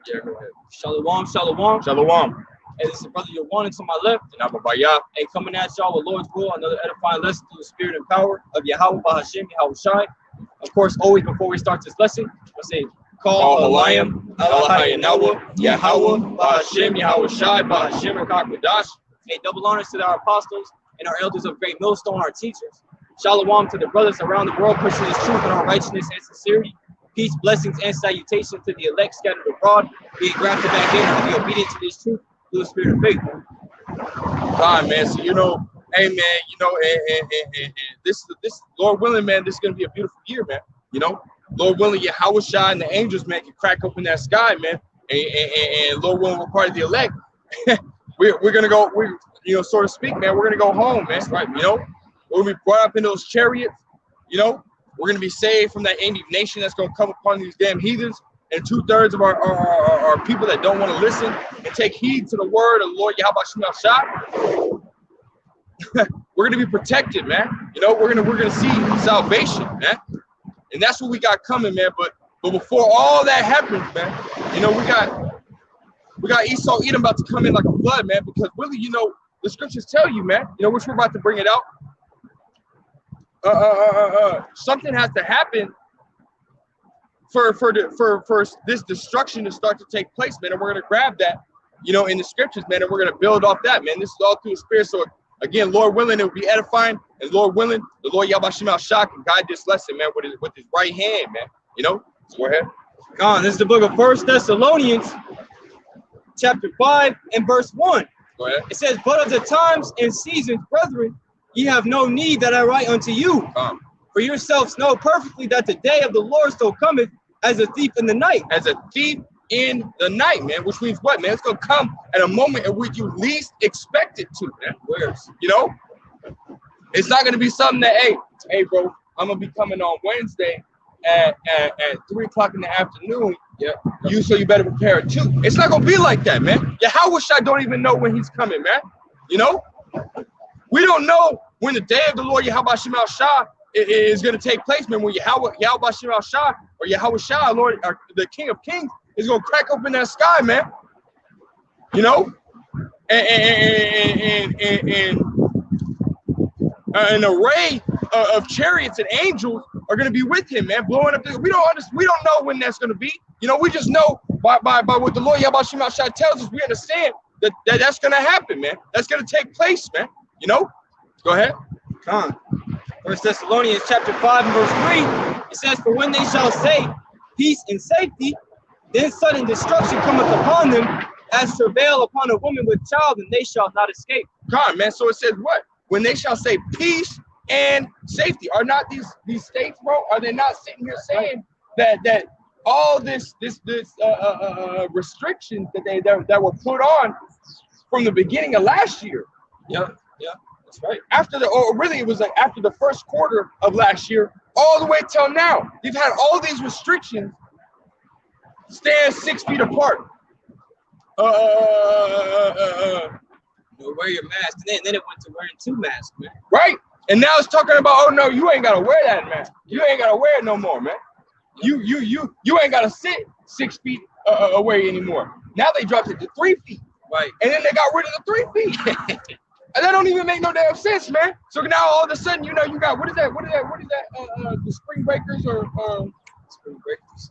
Yeah, go ahead. Shalom, shalom. Shalom. Hey, this is brother Yohanan to my left. And I'm Abaya. And coming at y'all with Lord's will, another edifying lesson through the spirit and power of Yahweh Bahashem, Yahweh Shai. Of course, always before we start this lesson, I say, Call Alayim, Yahweh, Yahweh Bahashem, Yahweh Shai, Bahashem, Rakakadash. Hey, double honors to our apostles and our elders of Great Millstone, our teachers. Shalom to the brothers around the world pushing this truth in our righteousness and sincerity. Peace, blessings, and salutations to the elect scattered abroad, being grafted back in and be obedient to this truth through the spirit of faith. Fine, man. So, hey, man, and this Lord willing, man, this is going to be a beautiful year, man. Lord willing, Yahweh Shai and the angels, man, can crack open that sky, man. And Lord willing, we're part of the elect. we're going to go, so to speak, man, we're going to go home, man. Right, we're going to be brought up in those chariots, We're going to be saved from that indignation that's going to come upon these damn heathens. And 2/3 of our people that don't want to listen and take heed to the word of the Lord Yahweh Shai. We're going to be protected, man. We're going to see salvation, man. And that's what we got coming, man. But before all that happens, man, we got Esau Edom about to come in like a flood, man. Because really, the scriptures tell you, man, which we're about to bring it out. Something has to happen for this destruction to start to take place, man. And we're gonna grab that, in the scriptures, man, and we're gonna build off that, man. This is all through the spirit. So again, Lord willing, it will be edifying, and Lord willing, the Lord Yahweh Shai can guide this lesson, man, with his right hand, man. So go ahead. This is the book of 1 Thessalonians, chapter 5 and verse 1. Go ahead. It says, "But of the times and seasons, brethren, ye have no need that I write unto you. For yourselves know perfectly that the day of the Lord so cometh as a thief in the night." As a thief in the night, man. Which means what, man? It's gonna come at a moment in which you least expect it to, man. It's not gonna be something that, hey, bro, I'm gonna be coming on Wednesday at 3 o'clock in the afternoon. Yeah. So you better prepare it too. It's not gonna be like that, man. Yahweh Shai don't even know when he's coming, man. We don't know when the day of the Lord Yahweh Shai is going to take place, man. When Yahweh Shai or Yahweh Shai, Lord, or the King of Kings, is going to crack open that sky, man. An array of chariots and angels are going to be with him, man, blowing up. We don't know when that's going to be. We just know by what the Lord Yahweh Shai tells us. We understand that's going to happen, man. That's going to take place, man. Go ahead. 1 Thessalonians chapter 5 and verse 3, it says, "For when they shall say peace and safety, then sudden destruction cometh upon them, as travail upon a woman with child, and they shall not escape." God, man. So it says what? When they shall say peace and safety. Are not these states, bro? Are they not sitting here saying that all this restrictions that were put on from the beginning of last year? Yeah. That's right. It was like after the first quarter of last year, all the way till now. You've had all these restrictions, stand 6 feet apart. Wear your mask, and then it went to wearing 2 masks, man. Right. And now it's talking about, oh no, you ain't gotta wear that mask. You ain't gotta wear it no more, man. You ain't gotta sit 6 feet away anymore. Now they dropped it to 3 feet. Right. And then they got rid of the 3 feet. And that don't even make no damn sense, man. So now all of a sudden, you got what is that? The spring breakers or spring breakers.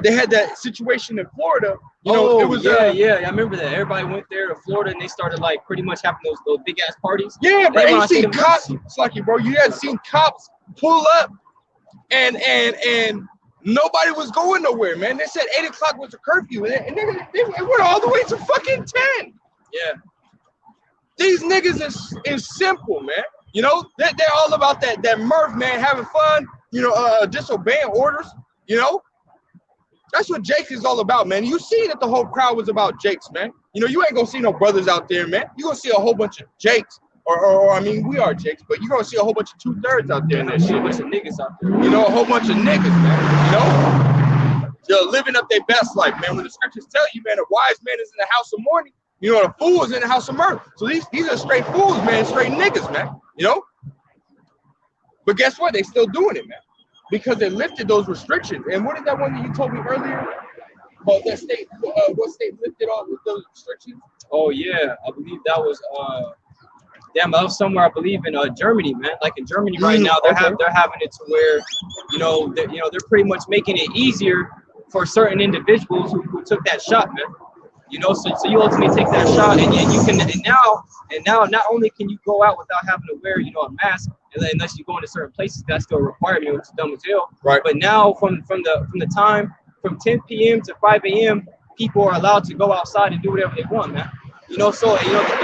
They had that situation in Florida. It was I remember that. Everybody went there to Florida and they started like pretty much having those big ass parties. Yeah, but you seen cops, Slucky, bro. You had seen cops pull up and nobody was going nowhere, man. They said 8 o'clock was a curfew, and they went all the way to fucking 10. Yeah. These niggas is simple, man. They're all about that mirth, man, having fun, disobeying orders, That's what Jake is all about, man. You see that the whole crowd was about Jakes, man. You ain't gonna see no brothers out there, man. You gonna see a whole bunch of Jakes, or I mean, we are Jakes, but you gonna see a whole bunch of 2/3 out there in that shit. A bunch of niggas out there. A whole bunch of niggas, man. They're living up their best life, man. When the scriptures tell you, man, a wise man is in the house of mourning. The fool is in the house of mirth. So these are straight fools, man, straight niggas, man. But guess what? They still doing it, man. because they lifted those restrictions. And what is that one that you told me earlier? That state, what state lifted all those restrictions? Oh yeah, I believe that was damn, that was somewhere I believe in Germany, man. Like in Germany right now, they're having it to where, they're pretty much making it easier for certain individuals who took that shot, man. So you ultimately take that shot, and you can, and now not only can you go out without having to wear, a mask, unless you go into certain places that's still required, it's dumb as hell. Right. But now from the time from 10 p.m. to 5 a.m., people are allowed to go outside and do whatever they want, man. So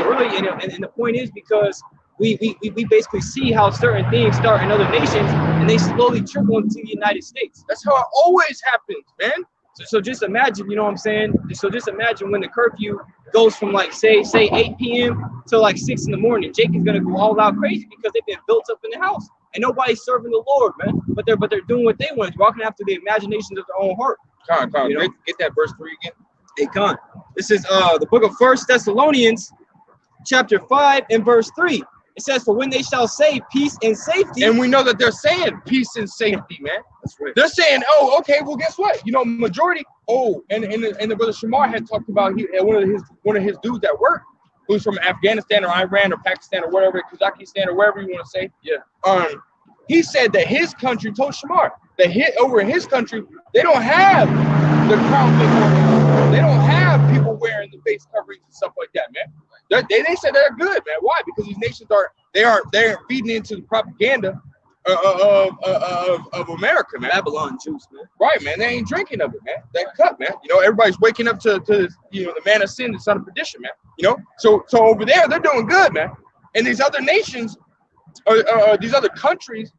really, and the point is because we basically see how certain things start in other nations and they slowly trickle into the United States. That's how it always happens, man. So just imagine, you know what I'm saying? So just imagine when the curfew goes from like say 8 p.m. to like 6 in the morning. Jake is gonna go all out crazy because they've been built up in the house and nobody's serving the Lord, man. But they're doing what they want, walking after the imaginations of their own heart. Get that verse 3 again. Hey, Con. This is the book of 1 Thessalonians, chapter 5 and verse 3. It says, "For when they shall say peace and safety," and we know that they're saying peace and safety, man. That's right. They're saying, "Oh, okay, well, guess what? Majority." Oh, and the brother Shamar had talked about one of his dudes at work, who's from Afghanistan or Iran or Pakistan or whatever, Kazakhstan or wherever you want to say. Yeah. He said that his country told Shamar that over in his country they don't have the crown thing. They don't have people wearing the face coverings and stuff like that, man. They said they're good, man. Why? Because these nations they're feeding into the propaganda of America, man. Babylon juice, man. Right, man. They ain't drinking of it, man. That cup, man. Everybody's waking up to the man of sin, the son of perdition, man. So over there they're doing good, man. And these other nations, these other countries,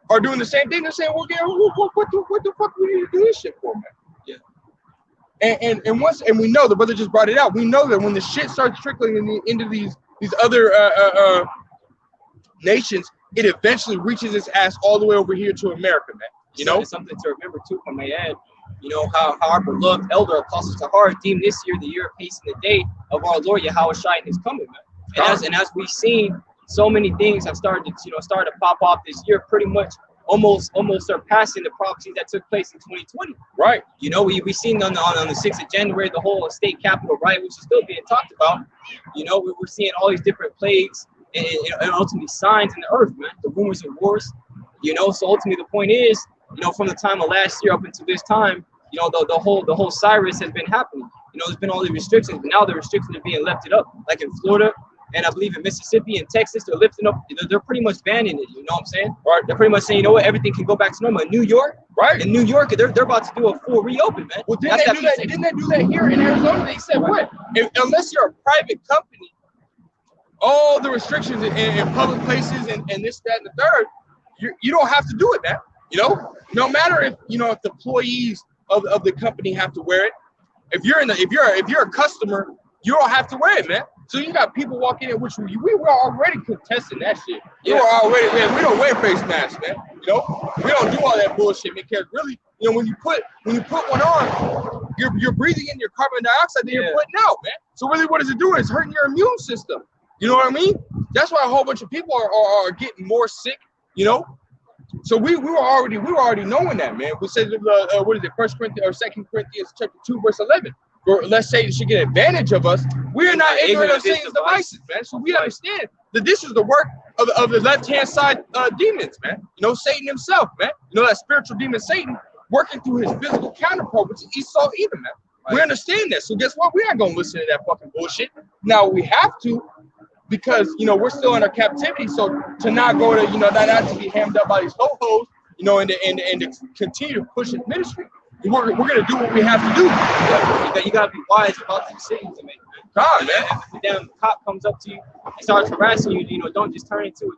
are doing the same thing. They're saying, "Well, yeah, what the fuck we need to do this shit for, man?" And we know, the brother just brought it out. We know that when the shit starts trickling into these other nations, it eventually reaches its ass all the way over here to America, man. It's something to remember too, if I may add. How our beloved elder Apostle Tahar deemed this year the year of peace and the day of our Lord Yahweh Shai and his coming, man. And as we've seen, so many things have started to pop off this year, pretty much almost surpassing the prophecies that took place in 2020. Right. We seen on the 6th of January the whole state capitol riot, which is still being talked about. We're seeing all these different plagues and ultimately signs in the earth, man. The rumors of wars. So ultimately the point is, from the time of last year up until this time, the whole Cyrus has been happening. There's been all these restrictions, but now the restrictions are being lifted up, like in Florida. And I believe in Mississippi and Texas, they're lifting up. They're pretty much banning it. You know what I'm saying? Right. They're pretty much saying, everything can go back to normal. In New York, right? In New York, they're about to do a full reopen, man. Well, didn't they do that here in Arizona? They said, what? Unless you're a private company, all the restrictions in public places and this, that, and the third, you don't have to do it, man. No matter if if the employees of the company have to wear it. If you're a customer, you don't have to wear it, man. So you got people walking in, which we were already contesting that shit. We don't wear face masks, man. We don't do all that bullshit, man. Because really, when you put one on, you're breathing in your carbon dioxide that you're putting out, man. So really, what does it do? It's hurting your immune system. You know what I mean? That's why a whole bunch of people are getting more sick. So we were already knowing that, man. We said what is it, 1 Corinthians or 2 Corinthians chapter 2 verse 11. Or let's say they should get advantage of us. We're not ignorant of Satan's devices, man. So we understand that this is the work of the left-hand side demons, man. Satan himself, man. That spiritual demon Satan working through his physical counterpart, which is Esau Edom, man. Right. We understand that. So guess what? We aren't gonna listen to that fucking bullshit. Now we have to, because we're still under captivity. So to not go to not to be hammed up by these ho-hos, and to continue to push his ministry. We're gonna do what we have to do. You gotta be wise about the decisions you make, man. God, man. If the damn cop comes up to you and starts harassing you, don't just turn into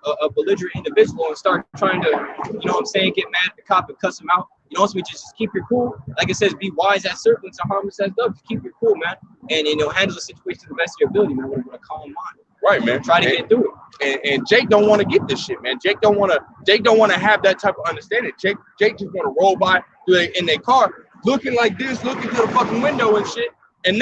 a belligerent individual and start trying to, get mad at the cop and cuss him out. Ultimately just keep your cool. Like it says, be wise as serpents and harmless as doves. Just keep your cool, man, and handle the situation to the best of your ability, man, with a calm mind. Right, man. Try to get through it. And Jake don't want to get this shit, man. Jake don't want to have that type of understanding. Jake just want to roll by in their car, looking like this, looking through the fucking window and shit, and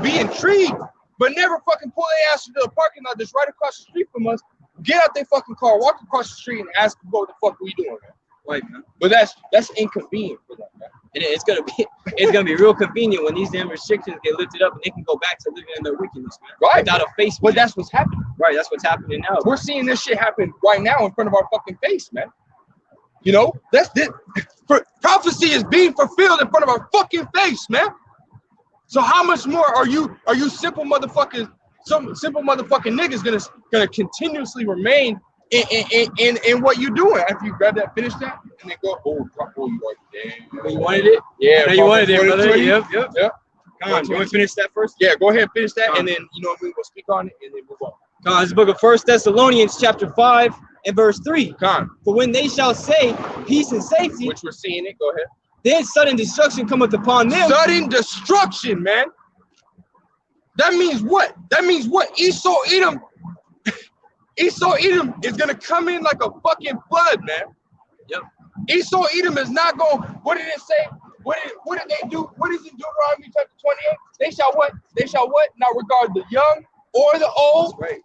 be intrigued, but never fucking pull their ass into the parking lot that's right across the street from us get out their fucking car, walk across the street, and ask them what the fuck we doing, man. Right, man. But that's inconvenient for them, man. And it's gonna be real convenient when these damn restrictions get lifted up and they can go back to living in their wickedness, man. Right. Without a face. But that's what's happening. Right, that's what's happening now. We're seeing this shit happen right now in front of our fucking face, man. You know, that's this. Prophecy is being fulfilled in front of our fucking face, man. So how much more are you simple motherfuckers, some simple motherfucking niggas gonna continuously remain in what you're doing? After you grab that, finish that, and then go, oh, you like, damn. You wanted it? Yeah, you wanted it, brother. Yep. Come on, you want to finish that first? Yeah, go ahead, finish that, and then we'll speak on it, and then move on. This is the book of 1 Thessalonians, chapter 5 and verse 3. For when they shall say peace and safety, which we're seeing it, go ahead. Then sudden destruction cometh upon them. Sudden destruction, man. That means what? That means what? Esau Edom is gonna come in like a fucking flood, man. Yep. Esau Edom is not going. What did it say? What did they do? What is in Deuteronomy chapter 28? They shall what? They shall what? Not regard the young or the old. Right.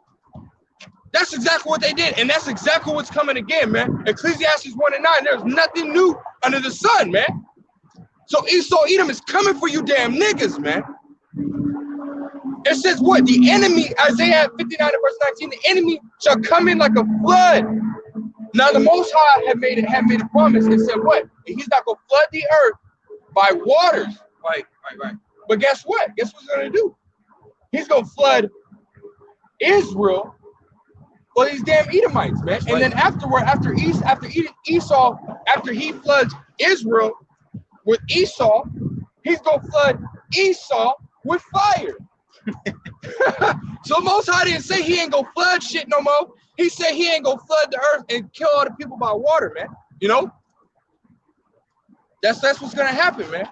That's exactly what they did, and that's exactly what's coming again, man. Ecclesiastes 1:9. There's nothing new under the sun, man. So Esau Edom is coming for you damn niggas, man. It says what? The enemy, Isaiah 59 and verse 19, the enemy shall come in like a flood. Now the Most High had made a promise and said what? He's not gonna flood the earth by waters. Right. But guess what? Guess what he's gonna do? He's gonna flood Israel for these damn Edomites, man. And then afterward, after Esau, after he floods Israel with Esau, he's gonna flood Esau with fire. So Most High didn't say he ain't gonna flood shit no more. He said he ain't gonna flood the earth and kill all the people by water, man. You know? That's what's gonna happen, man.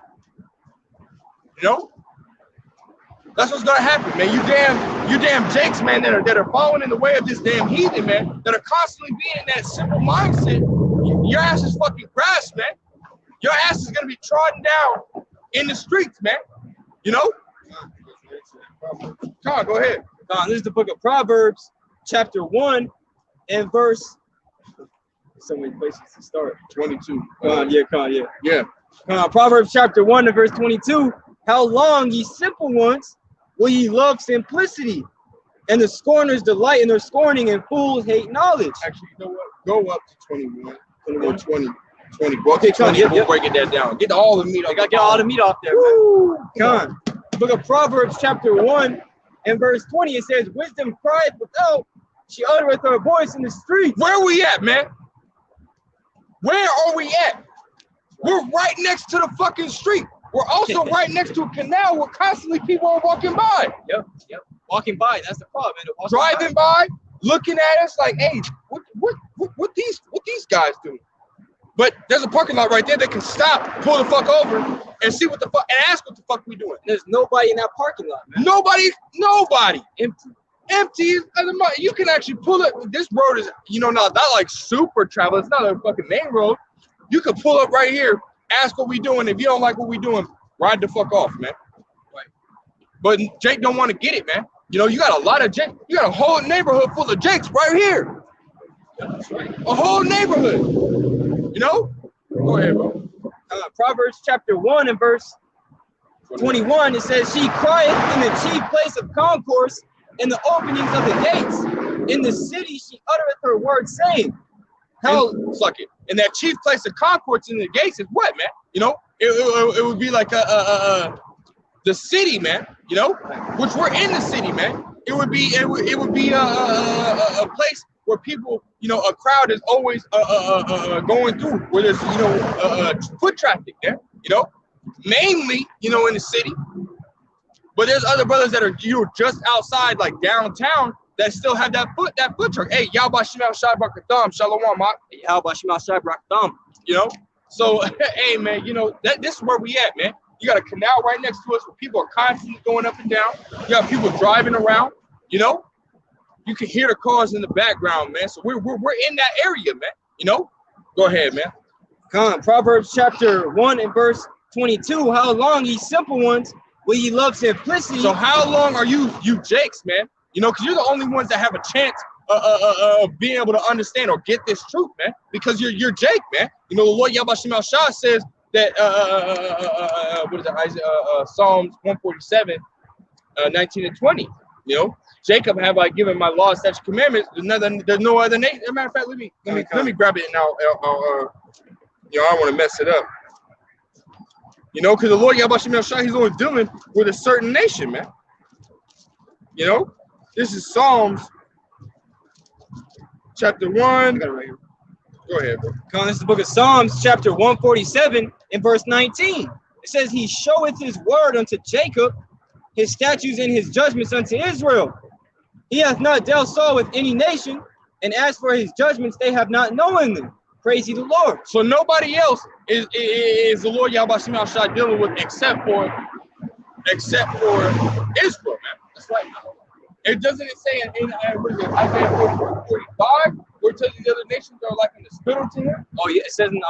You know? That's what's gonna happen, man. You damn jakes, man, that are following in the way of this damn heathen, man, that are constantly being in that simple mindset. Your ass is fucking grass, man. Your ass is gonna be trodden down in the streets, man. You know? Come on, go ahead. This is the book of Proverbs, chapter 1 and verse. So many places to start. 22. Yeah. Proverbs chapter 1 and verse 22. How long, ye simple ones, will ye love simplicity? And the scorners delight in their scorning, and fools hate knowledge. Actually, you know what? Go up to 21, 20. Okay, 20. We'll break that down. Get all the meat off. I gotta get all the meat off there. Woo! Come on. Book of Proverbs, chapter 1 and verse 20. It says, wisdom crieth without, she uttereth her voice in the street. Where are we at, man? Where are we at? We're right next to the fucking street. We're also right next to a canal where constantly people are walking by. Yep. Walking by, that's the problem, man. Driving by, looking at us like, hey, what these guys doing? But there's a parking lot right there that can stop, pull the fuck over, and see what the fuck, and ask what the fuck we doing. There's nobody in that parking lot, man. Nobody. Empty. You can actually pull it. This road is, not like super travel. It's not a fucking main road. You can pull up right here, ask what we doing. If you don't like what we doing, ride the fuck off, man. Right. But Jake don't want to get it, man. You got a lot of Jake. You got a whole neighborhood full of Jakes right here. That's right. A whole neighborhood. Go ahead, bro. Proverbs chapter 1 and verse 21, it says, she crieth in the chief place of concourse, in the openings of the gates. In the city she uttereth her word, saying, suck it. And that chief place of concourse in the gates is what, man? It would be like the city, man, which we're in the city, man. It would be a place where people, a crowd is always going through, where there's, foot traffic there, mainly, in the city. But there's other brothers that are, just outside, like downtown, that still have that foot truck. Hey, Yahweh Shema Shai Barakatham, Shalom, Mak. Yahweh Shema Shai Barakatham. So, hey, man, this is where we at, man. You got a canal right next to us where people are constantly going up and down. You got people driving around, You can hear the cars in the background, man. So we're in that area, man. Go ahead, man. Come on. Proverbs chapter 1 and verse 22. How long, ye simple ones, will ye love simplicity? So how long are you Jakes, man? Because you're the only ones that have a chance being able to understand or get this truth, man, because you're Jake, man. You know, the Lord Yabashim Al-Shah says that what is it? Psalms 147, 19 and 20. You know, Jacob have I given my laws, statutes, commandments. There's no other nation. As a matter of fact, let me grab it and I'll you know, I don't want to mess it up. You know, because the Lord Yabashim Al-Shah, he's only dealing with a certain nation, man. You know, this is Psalms chapter 1. I got it right here. Go ahead, bro. This is the book of Psalms, chapter 147, and verse 19. It says, he showeth his word unto Jacob, his statutes and his judgments unto Israel. He hath not dealt so with any nation, and as for his judgments, they have not known them. Praise ye the Lord. So nobody else is the Lord Yabashim Al-Shah dealing with except for Israel, man. That's right. It doesn't say in Isaiah 45, where it tells these other nations are like in the spittle to him. Oh yeah, it says in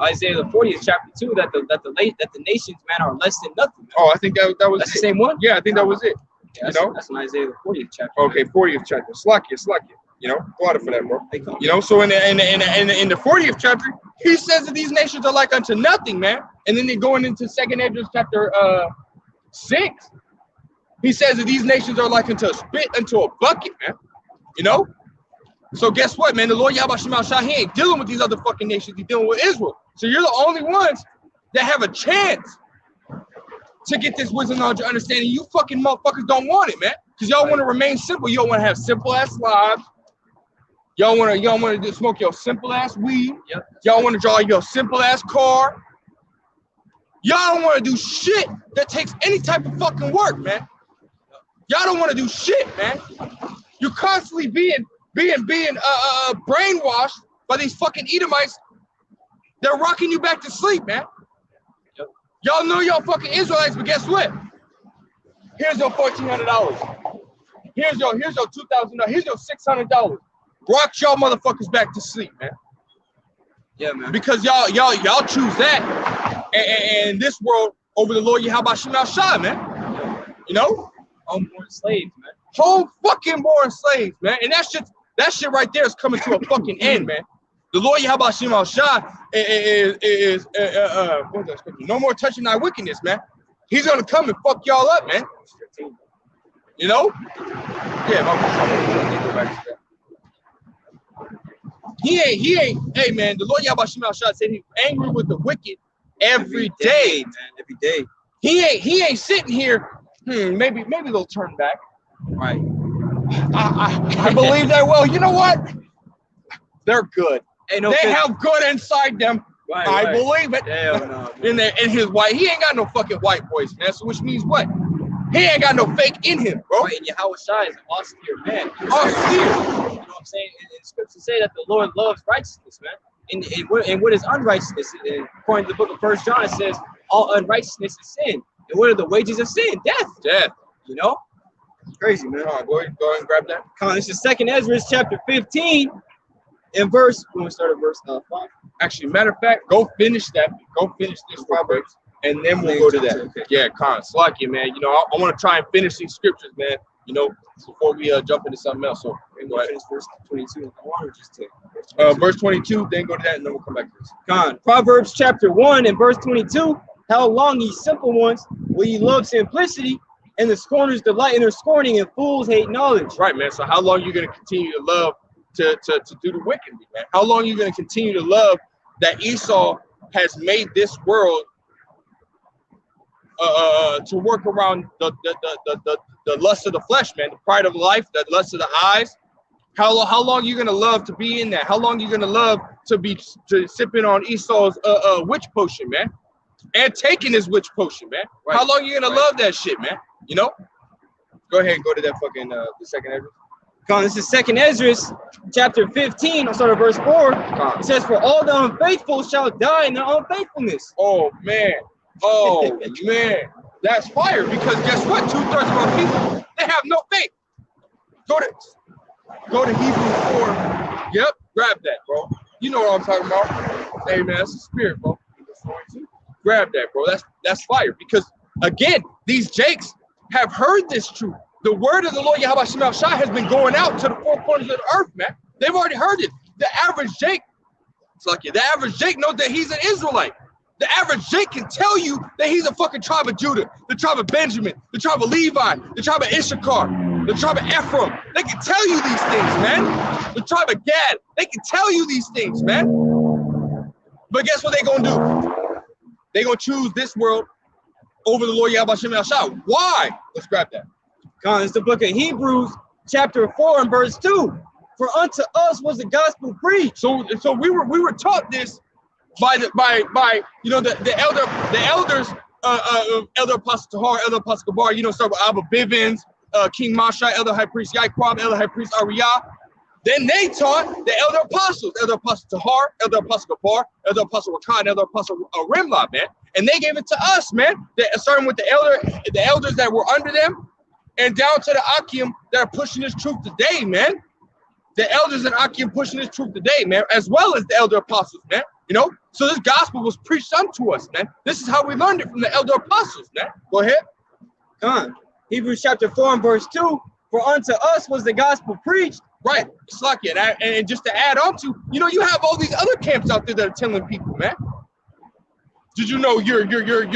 Isaiah the 40th chapter 2 that the nations, man, are less than nothing. Man. Oh, I think that was that's the same one. Yeah, I think that was it. Yeah, that's in Isaiah the 40th chapter. Okay, 40th chapter. Slakia. You know, go out for that, bro. You know, so in the 40th chapter, he says that these nations are like unto nothing, man. And then they're going into 2nd Ezra chapter 6. He says that these nations are like unto a spit, unto a bucket, man. You know? So guess what, man? The Lord Yabashim Al-Shah, he ain't dealing with these other fucking nations. He's dealing with Israel. So you're the only ones that have a chance to get this wisdom, knowledge, and understanding. You fucking motherfuckers don't want it, man. Because y'all want to remain simple. You don't want to have simple-ass lives. Y'all want to smoke your simple-ass weed. Yep. Y'all want to drive your simple-ass car. Y'all don't want to do shit that takes any type of fucking work, man. Y'all don't want to do shit, man. You're constantly being brainwashed by these fucking Edomites. They're rocking you back to sleep, man. Yep. Y'all know y'all fucking Israelites, but guess what? Here's your $1,400. Here's your $2,000. Here's your $600. Rock y'all motherfuckers back to sleep, man. Yeah, man. Because y'all choose that and this world over the Lord Yahweh Shah, man. You know? Homeborn slaves, man. Home fucking born slaves, man. And that shit right there is coming to a fucking end, man. The Lord Yahweh Shah is no more touching thy wickedness, man. He's gonna come and fuck y'all up, man. You know? Yeah, He ain't, hey man, the Lord Yahweh Shah said he's angry with the wicked every day, man. Every day. He ain't sitting here, maybe they'll turn back. Right. I believe they will. You know what? They're good. They have good inside them. Right, I believe it. Hell no, in his white, he ain't got no fucking white voice, man. So which means what? He ain't got no fake in him, bro. Right, and Yahweh Shai is an austere man. Austere. You know what I'm saying? And scriptures say that the Lord loves righteousness, man. And what is unrighteousness? According to the book of 1 John, it says all unrighteousness is sin. And what are the wages of sin? Death. Death. You know? Crazy, man. Go ahead and grab that. This is 2nd Ezra chapter 15 and verse. When we start at verse 5. Actually, matter of fact, go finish that. Go finish this Proverbs, and then we'll go to that. Okay. Yeah, Slakia, man. You know, I want to try and finish these scriptures, man. You know, before we jump into something else. So go ahead. Finish verse 22. Or just take verse 22. Then go to that, and then we'll come back to this. Proverbs chapter 1 and verse 22. How long, ye simple ones, will ye love simplicity, and the scorners delight in their scorning, and fools hate knowledge. Right, man. So how long are you going to continue to love to do the wickedly, man? How long are you going to continue to love that Esau has made this world to work around the lust of the flesh, man, the pride of life, the lust of the eyes? How long are you going to love to be in that? How long are you going to love to sipping on Esau's witch potion, man? And taking his witch potion, man. Right. How long are you going to love that shit, man? You know? Go ahead and go to that fucking, the 2nd Ezra. This is 2nd Ezra, chapter 15. I'll start at verse 4. It says, for all the unfaithful shall die in their unfaithfulness. Oh, man. Oh, man. That's fire. Because guess what? 2/3 of our people, they have no faith. Go to Hebrews 4. Yep. Grab that, bro. You know what I'm talking about. Hey, man, that's the spirit, bro. Grab that, bro. That's fire. Because, again, these Jakes have heard this truth. The word of the Lord Yahweh Shem Shai has been going out to the four corners of the earth, man. They've already heard it. The average Jake, the average Jake knows that he's an Israelite. The average Jake can tell you that he's a fucking tribe of Judah, the tribe of Benjamin, the tribe of Levi, the tribe of Issachar, the tribe of Ephraim. They can tell you these things, man. The tribe of Gad, they can tell you these things, man. But guess what they gonna do? They gonna choose this world over the Lord Yahweh Shem Shai. Why? Let's grab that. Come on, it's the book of Hebrews, chapter 4 and verse 2. For unto us was the gospel preached. So we were taught this by you know the elders, Elder Apostle Tahar, Elder Apostle Gabar, you know, start with Abba Bivens, King Mashai, Elder High Priest Yaquab, Elder High Priest Ariyah. Then they taught the elder apostles, Elder Apostle Tahar, Elder Apostle Gabar, Elder Apostle Rakan, Elder Apostle Rimla, man. And they gave it to us, man. Starting with the elders that were under them, and down to the Akim that are pushing this truth today, man. The elders in Akim pushing this truth today, man, as well as the elder apostles, man. You know, so this gospel was preached unto us, man. This is how we learned it from the elder apostles, man. Go ahead. Come on. Hebrews chapter 4 and verse 2. For unto us was the gospel preached. Right. It's like it. And just to add on to, you know, you have all these other camps out there that are telling people, man. Did you know you're children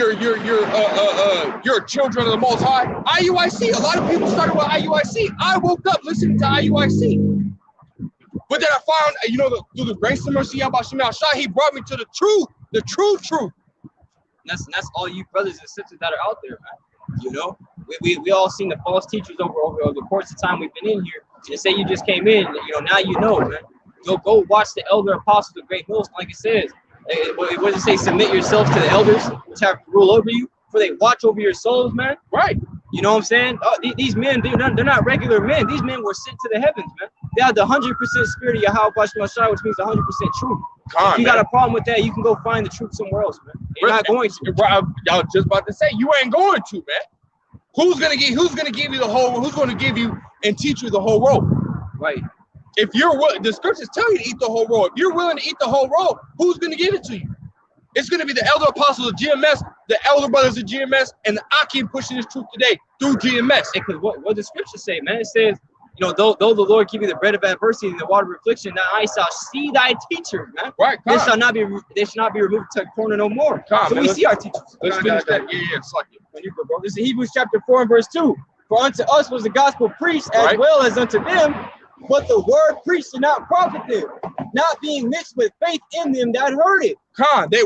of the Most High? IUIC. A lot of people started with IUIC. I woke up listening to IUIC. But then I found, you know, through the grace and mercy of Yahweh Shai, he brought me to the true truth. And that's all you brothers and sisters that are out there, man. You know, we all seen the false teachers over the course of time we've been in here. And say you just came in, you know, now you know, man. Go watch the elder apostles of great mills, like it says. What does it say? Submit yourselves to the elders, which have rule over you, for they watch over your souls, man. Right. You know what I'm saying? These men, they're not regular men. These men were sent to the heavens, man. They have the 100% spirit of Yahweh Bashem Shai, which means 100% truth. If you got a problem with that, you can go find the truth somewhere else, man. You're not going to. Y'all just about to say you ain't going to, man. Who's gonna give you the whole? Who's gonna give you and teach you the whole road? Right. If you're willing, the scriptures tell you to eat the whole roll. If you're willing to eat the whole roll, who's going to give it to you? It's going to be the elder apostles of GMS, the elder brothers of GMS, and the Akim pushing this truth today through GMS. Because what the scriptures say, man, it says, you know, though the Lord give you the bread of adversity and the water of affliction, that I shall see thy teachers, man. Right. They shall not be removed to a corner no more. So we see our teachers. Let's finish that. Yeah, it's like it. When you go, bro. This is Hebrews chapter 4 and verse 2. For unto us was the gospel preached as well as unto them. But the word preached did not profit them, not being mixed with faith in them that heard it. They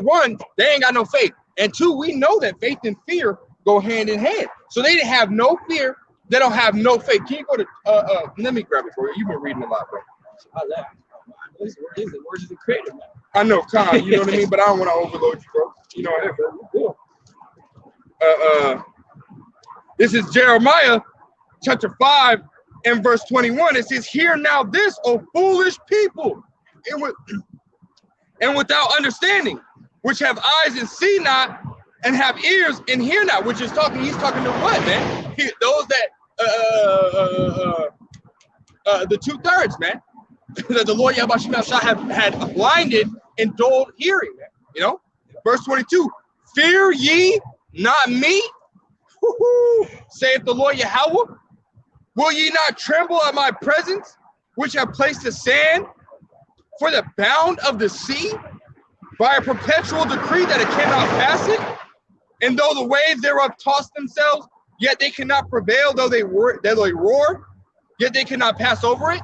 ain't got no faith. And two, we know that faith and fear go hand in hand. So they didn't have no fear. They don't have no faith. Can you go to, let me grab it for you. You've been reading a lot, bro. This is the words of the creator, man. I know, Khan, you know what I mean? But I don't want to overload you, bro. You know what I mean? This is Jeremiah chapter 5. In verse 21, it says, "Hear now this, O foolish people, and without understanding, which have eyes and see not, and have ears and hear not." Which is talking. He's talking to what, man? Those that the 2/3, man, that the Lord Yahweh had blinded and dulled hearing, man. You know, verse 22: "Fear ye not me, saith the Lord Yahweh. Will ye not tremble at my presence, which have placed the sand for the bound of the sea, by a perpetual decree that it cannot pass it? And though the waves thereof toss themselves, yet they cannot prevail, though they roar, yet they cannot pass over it?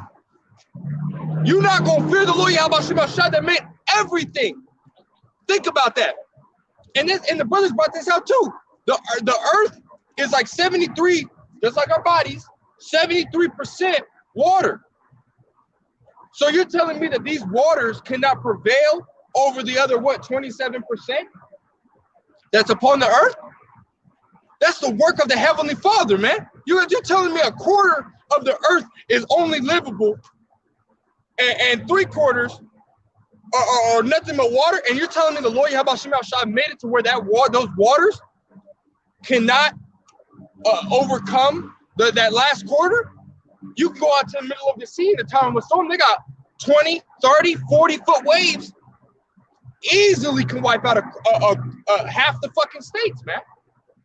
You not gonna fear the Lord Yahweh Shai that made everything. Think about that. And the brothers brought this out too. The earth is like 73, just like our bodies, 73% water. So you're telling me that these waters cannot prevail over the other, 27% that's upon the earth? That's the work of the Heavenly Father, man. You're telling me a quarter of the earth is only livable and 3/4 are nothing but water, and you're telling me the Lord Yahweh Shai made it to where those waters cannot overcome that last quarter? You can go out to the middle of the sea in the time of a storm. They got 20, 30, 40-foot waves. Easily can wipe out half the fucking states, man.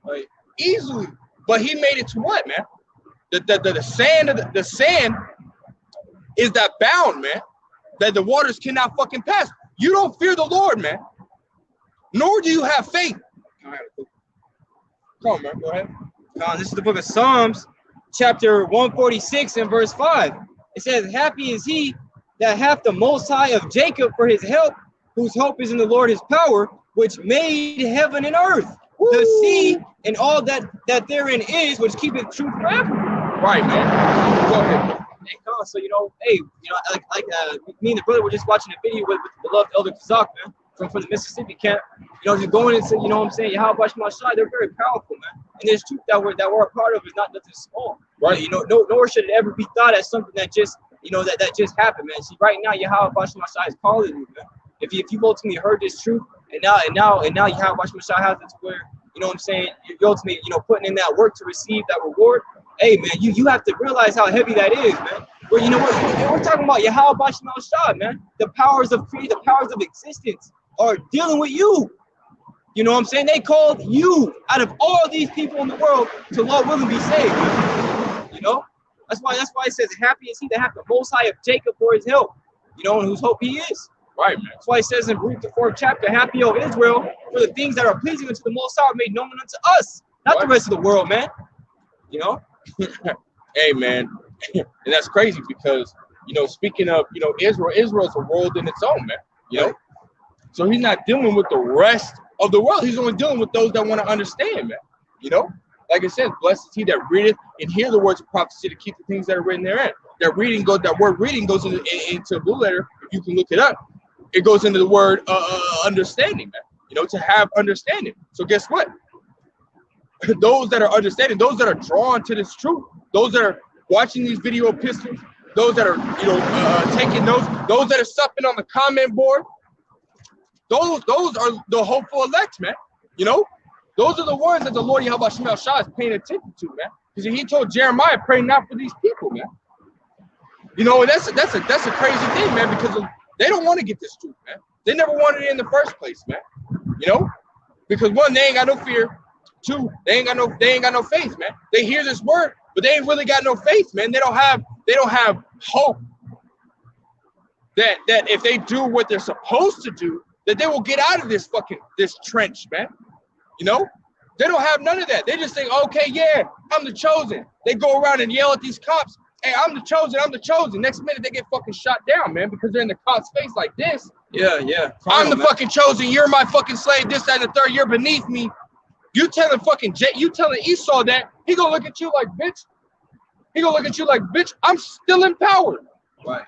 Like, easily. But he made it to what, man? The sand is that bound, man, that the waters cannot fucking pass. You don't fear the Lord, man, nor do you have faith. Come on, man, go ahead. This is the book of Psalms, chapter 146 and verse 5. It says, happy is he that hath the Most High of Jacob for his help, whose hope is in the Lord his power, which made heaven and earth, the sea, and all that therein is, which keepeth truth forever. Right, man. Go ahead. Hey, so me and the brother were just watching a video with the beloved Elder Kazak, man, from the Mississippi camp. Just going into, what I'm saying, Yahweh Shai, they're very powerful, man. And there's truth that we're a part of is not nothing small. Right. Nor should it ever be thought as something that just, that just happened, man. See, right now, Yahweh Shai is calling you, man. If you ultimately heard this truth, and now Yahweh Shai has it to where, what I'm saying, you're ultimately, putting in that work to receive that reward. Hey, man, you have to realize how heavy that is, man. Where we're talking about Yahweh Shai, man. The powers of creation, the powers of existence are dealing with you. You know what I'm saying? They called you out of all these people in the world to, Lord willing, be saved, man. That's why it says, happy is he that hath the Most High of Jacob for his help, and whose hope he is. Right, man. That's why it says in Ruth, the 4th chapter, happy, O Israel, for the things that are pleasing unto the Most High are made known unto us, not the rest of the world, man. Hey, man. And that's crazy because, speaking of, Israel is a world in its own, man. So he's not dealing with the rest of the world. He's only dealing with those that want to understand, man. Like it says, blessed is he that readeth and hear the words of prophecy to keep the things that are written therein. That word reading goes into Blue Letter. If you can look it up, it goes into the word understanding, man. To have understanding. So guess what? Those that are understanding, those that are drawn to this truth, those that are watching these video epistles, those that are, taking notes, those that are supping on the comment board, those are the hopeful elect, man. Those are the ones that the Lord Yahweh Shai is paying attention to, man. Because he told Jeremiah, pray not for these people, man. And that's a crazy thing, man, because they don't want to get this truth, man. They never wanted it in the first place, man. Because one, they ain't got no fear. Two, they ain't got no faith, man. They hear this word, but they ain't really got no faith, man. They don't have hope that if they do what they're supposed to do, that they will get out of this trench, man. They don't have none of that. They just think, okay, yeah, I'm the chosen. They go around and yell at these cops, hey, I'm the chosen, I'm the chosen. Next minute they get fucking shot down, man, because they're in the cop's face like this. Yeah. I'm the fucking chosen, you're my fucking slave, this, that, and the third, you're beneath me. You telling Esau that, he gonna look at you like, bitch. He gonna look at you like, bitch, I'm still in power. Right.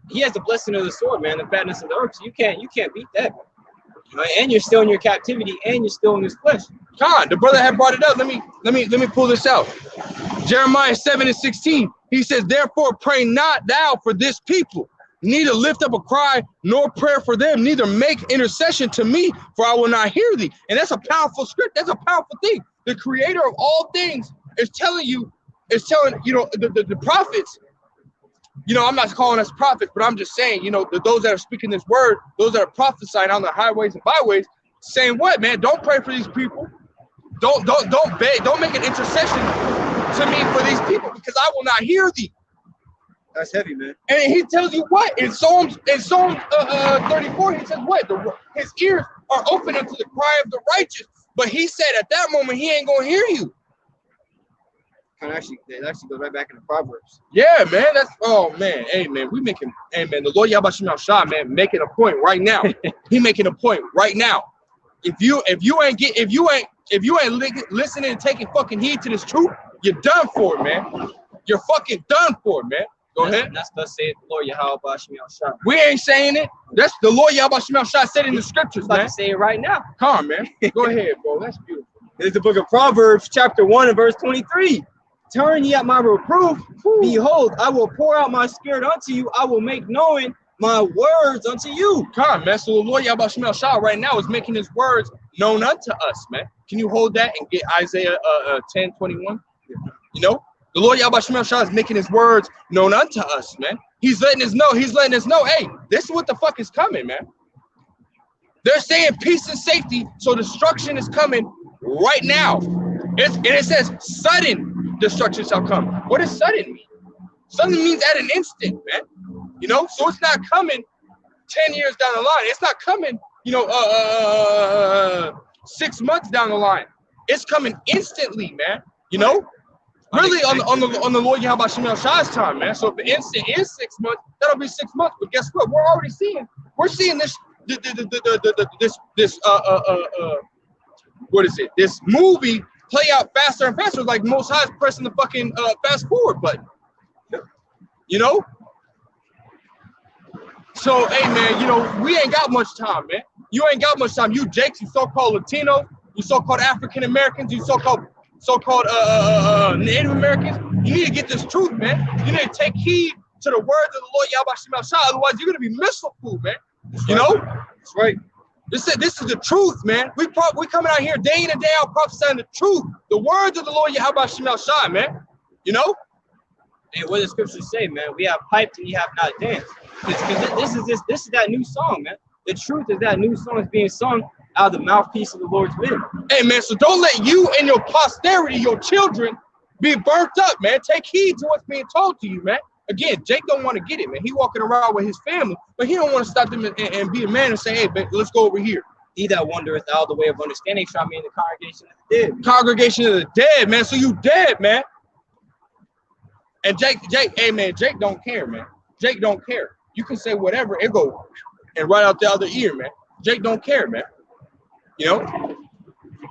He has the blessing of the sword, man, the fatness of the earth. So you can't beat that. And you're still in your captivity, and you're still in this flesh. Con, the brother had brought it up. Let me pull this out. Jeremiah 7:16. He says, therefore pray not thou for this people, neither lift up a cry nor prayer for them, neither make intercession to me, for I will not hear thee. And that's a powerful script. That's a powerful thing. The creator of all things is telling the prophets. I'm not calling us prophets, but I'm just saying, those that are speaking this word, those that are prophesying on the highways and byways, saying what, man? Don't pray for these people. Don't beg. Don't make an intercession to me for these people, because I will not hear thee. That's heavy, man. And he tells you what in Psalms 34, he says what? His ears are open unto the cry of the righteous. But he said at that moment he ain't gonna hear you. It actually goes right back into Proverbs. Yeah, man. Hey, man, the Lord Yahweh Shai, man, making a point right now. He making a point right now. If you ain't listening and taking fucking heed to this truth, you're done for it, man. You're fucking done for it, man. Go ahead. That's thus saith the Lord Yahweh Shai. We ain't saying it. That's the Lord Yahweh Shai said in the scriptures, man. I'm say it right now. Come on, man. Go ahead, bro. That's beautiful. This is the book of Proverbs, chapter 1 and verse 23. Turn ye at my reproof. Behold, I will pour out my spirit unto you. I will make known my words unto you. Come on, man. So the Lord Yahweh Shai right now is making his words known unto us, man. Can you hold that and get Isaiah 10:21? The Lord Yahweh Shai is making his words known unto us, man. He's letting us know, hey, this is what the fuck is coming, man. They're saying peace and safety, so destruction is coming right now. It says sudden. destruction shall come. What does sudden mean? Sudden means at an instant, man. You know, so it's not coming 10 years down the line. It's not coming, you know, 6 months down the line. It's coming instantly, man. You know, really on the Lord Yahweh Shem Shai's time, man. So if the instant is 6 months, that'll be 6 months. But guess what? We're seeing this what is it? This movie play out faster and faster. Like Most High's pressing the fucking fast forward button. You know. So, hey, man, you know, we ain't got much time, man. You ain't got much time. You Jakes, you so-called Latino, you so-called African Americans, you so-called Native Americans. You need to get this truth, man. You need to take heed to the words of the Lord Yahweh Shem Shai. Otherwise, you're gonna be missile food, man. You know? That's right. This is the truth, man. We coming out here day in and day out prophesying the truth, the words of the Lord Yahweh Shem Shai, man. You know? And what the scriptures say, man, we have piped and you have not danced. Because this is that new song, man. The truth is that new song is being sung out of the mouthpiece of the Lord's wind. Hey, man, so don't let you and your posterity, your children, be burnt up, man. Take heed to what's being told to you, man. Again, Jake don't want to get it, man. He walking around with his family, but he don't want to stop them and be a man and say, hey, babe, let's go over here. He that wandereth out of the way of understanding shall be in the congregation of the dead. Congregation of the dead, man. So you dead, man. And Jake, hey, man, Jake don't care, man. Jake don't care. You can say whatever, it go and right out the other ear, man. Jake don't care, man. You know?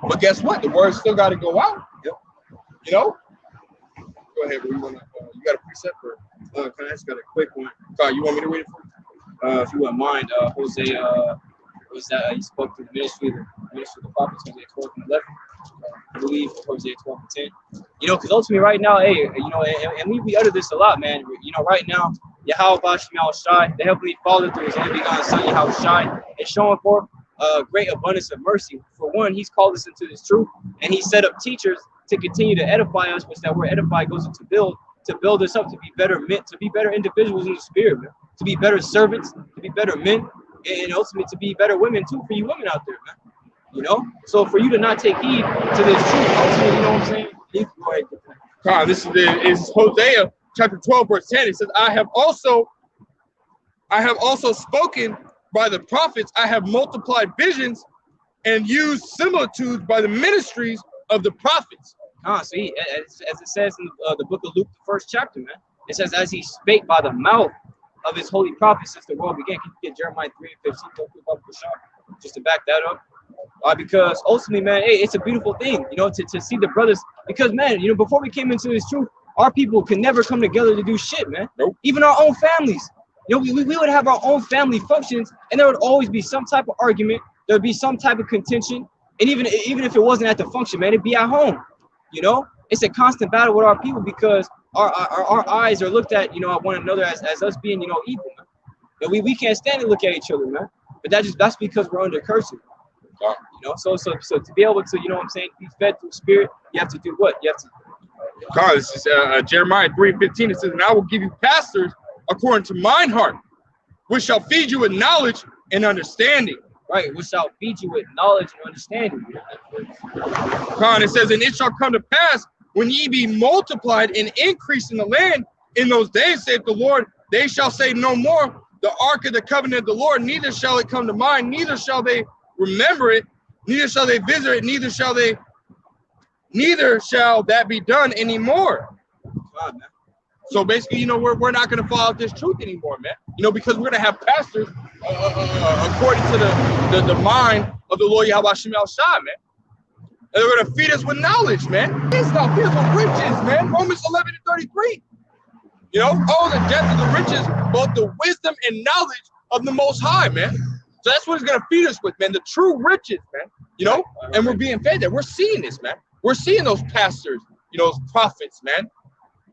But guess what? The word still got to go out. Yep. You know? Go ahead, bro. You got a precept for it? I just got a quick one. You want me to read it for you? If you wouldn't mind, Hosea, was that he spoke to the ministry of the prophets, Hosea 12 and 11. I believe Hosea 12 and 10. You know, because ultimately right now, hey, you know, and we utter this a lot, man. You know, right now, Yahweh Shem Shai, the Heavenly Father through his only begotten Son, Yahweh Shai, is showing forth a great abundance of mercy. For one, he's called us into this truth, and he set up teachers to continue to edify us, which that word edify goes into build us up to be better men, to be better individuals in the spirit, man, to be better servants, to be better men, and ultimately to be better women too, for you women out there, man. You know, so for you to not take heed to this truth, ultimately, you know what I'm saying? You go ahead. God, this is Hosea chapter 12, verse 10. It says, I have also spoken by the prophets. I have multiplied visions and used similitudes by the ministries of the prophets. See, as it says in the book of Luke, the 1st chapter, man, it says, as he spake by the mouth of his holy prophets since the world began. Can you get Jeremiah 3 and 15 just to back that up? Because ultimately, man, hey, it's a beautiful thing, you know, to see the brothers. Because, man, you know, before we came into this truth, our people could never come together to do shit, man. Nope. Even our own families. You know, we would have our own family functions, and there would always be some type of argument. There would be some type of contention. And even if it wasn't at the function, man, it'd be at home. You know, it's a constant battle with our people because our eyes are looked at, you know, at one another as us being, you know, evil, man. And we can't stand to look at each other, man. But that's because we're under cursing. You know, so to be able to, you know what I'm saying, be fed through spirit, you have to do what? You have to. God, this is Jeremiah 3:15. It says, and I will give you pastors according to mine heart, which shall feed you with knowledge and understanding. Right, which shall feed you with knowledge and understanding. God, it says, and it shall come to pass when ye be multiplied and increase in the land in those days, saith the Lord, they shall say no more, the ark of the covenant of the Lord, neither shall it come to mind, neither shall they remember it, neither shall they visit it, neither shall that be done anymore. God, man. So basically, you know, we're not going to follow this truth anymore, man. You know, because we're going to have pastors according to the mind of the Lord Yahweh Shem Shai, man. And they're going to feed us with knowledge, man. It's not feed us with riches, man. Romans 11:33. You know, oh, the depth of the riches, both the wisdom and knowledge of the Most High, man. So that's what it's going to feed us with, man. The true riches, man. You know, and we're being fed that. We're seeing this, man. We're seeing those pastors, you know, those prophets, man.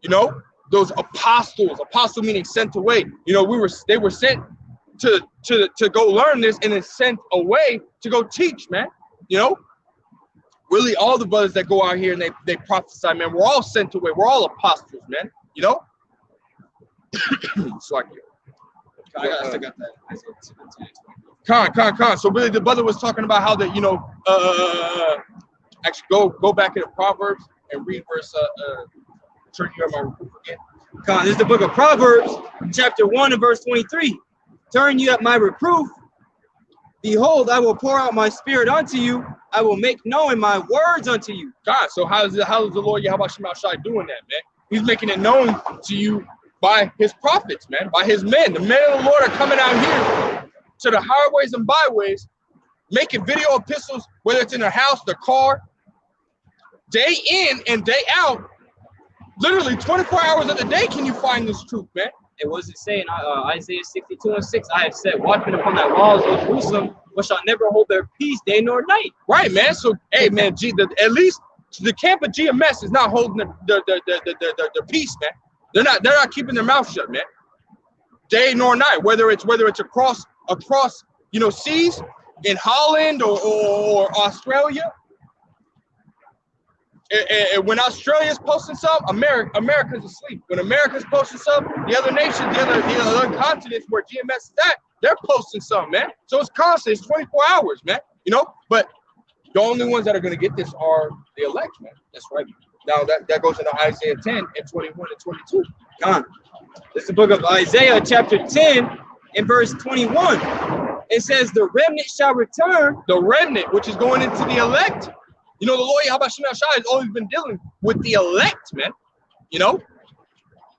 You know, those apostles. Apostle meaning sent away. You know, they were sent to go learn this and then sent away to go teach, man. You know, really all the brothers that go out here and they prophesy, man. We're all sent away. We're all apostles, man. You know. It's like I still got that. Con. So really, the brother was talking about how that, you know, actually go back into Proverbs and read verse turn you on my reproof again. This is the book of Proverbs, chapter 1 and verse 23. Turn you at my reproof. Behold, I will pour out my spirit unto you. I will make known my words unto you. God, so how is the Lord Yahweh Shai doing that, man? He's making it known to you by his prophets, man, by his men. The men of the Lord are coming out here to the highways and byways, making video epistles, whether it's in their house, their car, day in and day out. Literally 24 hours of the day can you find this truth, man. And what does it say in Isaiah 62 and 6? I have set watchmen upon thy walls, O Jerusalem, which shall never hold their peace day nor night. Right, man. So, hey, man, at least the camp of GMS is not holding their peace, man. They're not keeping their mouth shut, man. Day nor night, whether it's across seas in Holland or Australia. And when Australia's posting something, America's asleep. When America's posting something, the other nations, the other continents where GMS is at, they're posting something, man. So it's constant. It's 24 hours, man. But the only ones that are going to get this are the elect, man. That's right. Now that goes into Isaiah 10 and 21 and 22. This is the book of Isaiah, chapter 10 and verse 21. It says, the remnant shall return. The remnant, which is going into the elect. The Lord Yahweh Shai has always been dealing with the elect, man.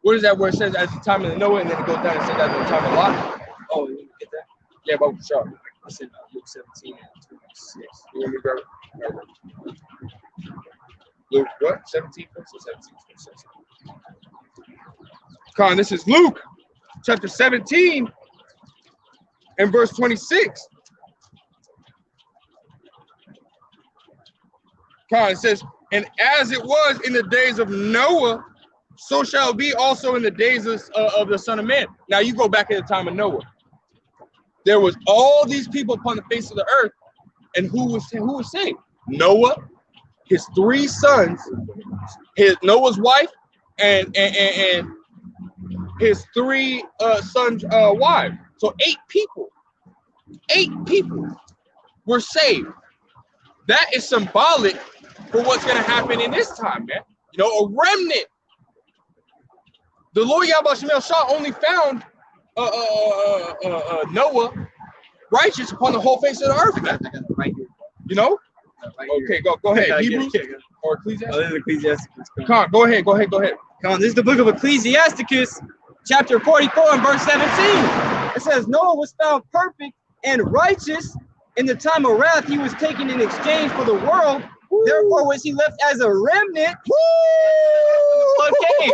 What is that where it says as the time of Noah, and then it goes down and says as the time of Lot? Oh, you get that? Yeah, but sure. I said Luke 17 and 26. You want me to grab it? Luke what? 17, 26. This is Luke chapter 17 and verse 26. It says, and as it was in the days of Noah, so shall it be also in the days of the Son of Man. Now you go back in the time of Noah. There was all these people upon the face of the earth, and who was saved? Noah, his 3 sons, Noah's wife, and his 3 sons' wives. So 8 people. 8 people were saved. That is symbolic for what's going to happen in this time, man. A remnant. The Lord Yahweh Shai only found Noah righteous upon the whole face of the earth, man. Right here. Right okay, go ahead. Hebrews or Ecclesiastes? This is Ecclesiasticus. Go ahead. This is the book of Ecclesiasticus, chapter 44 and verse 17. It says, Noah was found perfect and righteous. In the time of wrath, he was taken in exchange for the world. Therefore was he left as a remnant. Okay.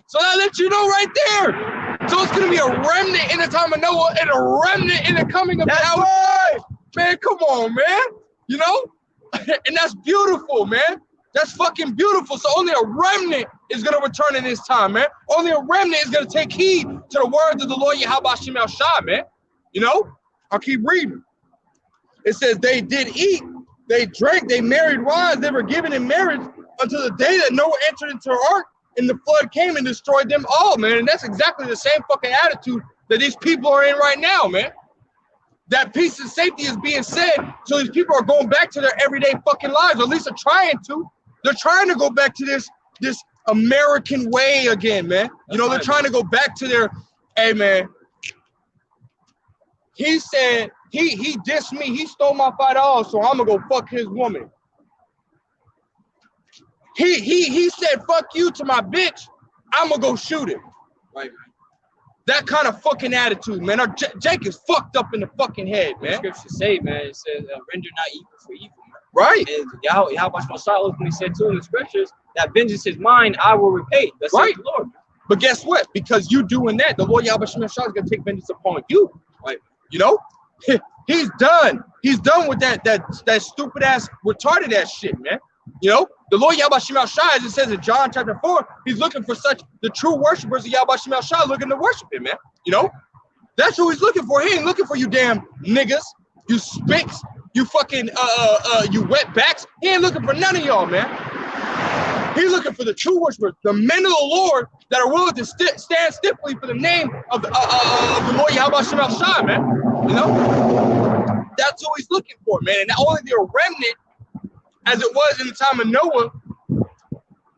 So that lets you know right there. So it's going to be a remnant in the time of Noah and a remnant in the coming of Yahweh. Right. Man, come on, man. And that's beautiful, man. That's fucking beautiful. So only a remnant is going to return in this time, man. Only a remnant is going to take heed to the words of the Lord Yahweh Shai, man. I'll keep reading. It says they did eat, they drank, they married wives, they were given in marriage until the day that Noah entered into the ark and the flood came and destroyed them all, man. And that's exactly the same fucking attitude that these people are in right now, man. That peace and safety is being said, so these people are going back to their everyday fucking lives, or at least they're trying to. They're trying to go back to this American way again, man. They're trying to go back to their, hey, man. He said, he dissed me. He stole my $5, so I'm gonna go fuck his woman. He said, fuck you to my bitch. I'm gonna go shoot him. Right. That kind of fucking attitude, man. Jake is fucked up in the fucking head, man. The scriptures say, man, it says, render not evil for evil, man. Right. And Yahweh Shai ultimately said too in the scriptures that vengeance is mine, I will repay. That's right, the Lord. But guess what? Because you doing that, the Lord Yahweh Shai is gonna take vengeance upon you. Right. He's done. He's done with that stupid ass, retarded ass shit, man. The Lord Yahweh Shai, as it says in John chapter 4, he's looking for the true worshipers of Yahweh Shai looking to worship him, man. That's who he's looking for. He ain't looking for you damn niggas, you spicks, you fucking you wetbacks. He ain't looking for none of y'all, man. He's looking for the true worshipers, the men of the Lord that are willing to stand stiffly for the name of the Lord Yahweh Shai, man. That's who he's looking for, man. And not only the remnant, as it was in the time of Noah,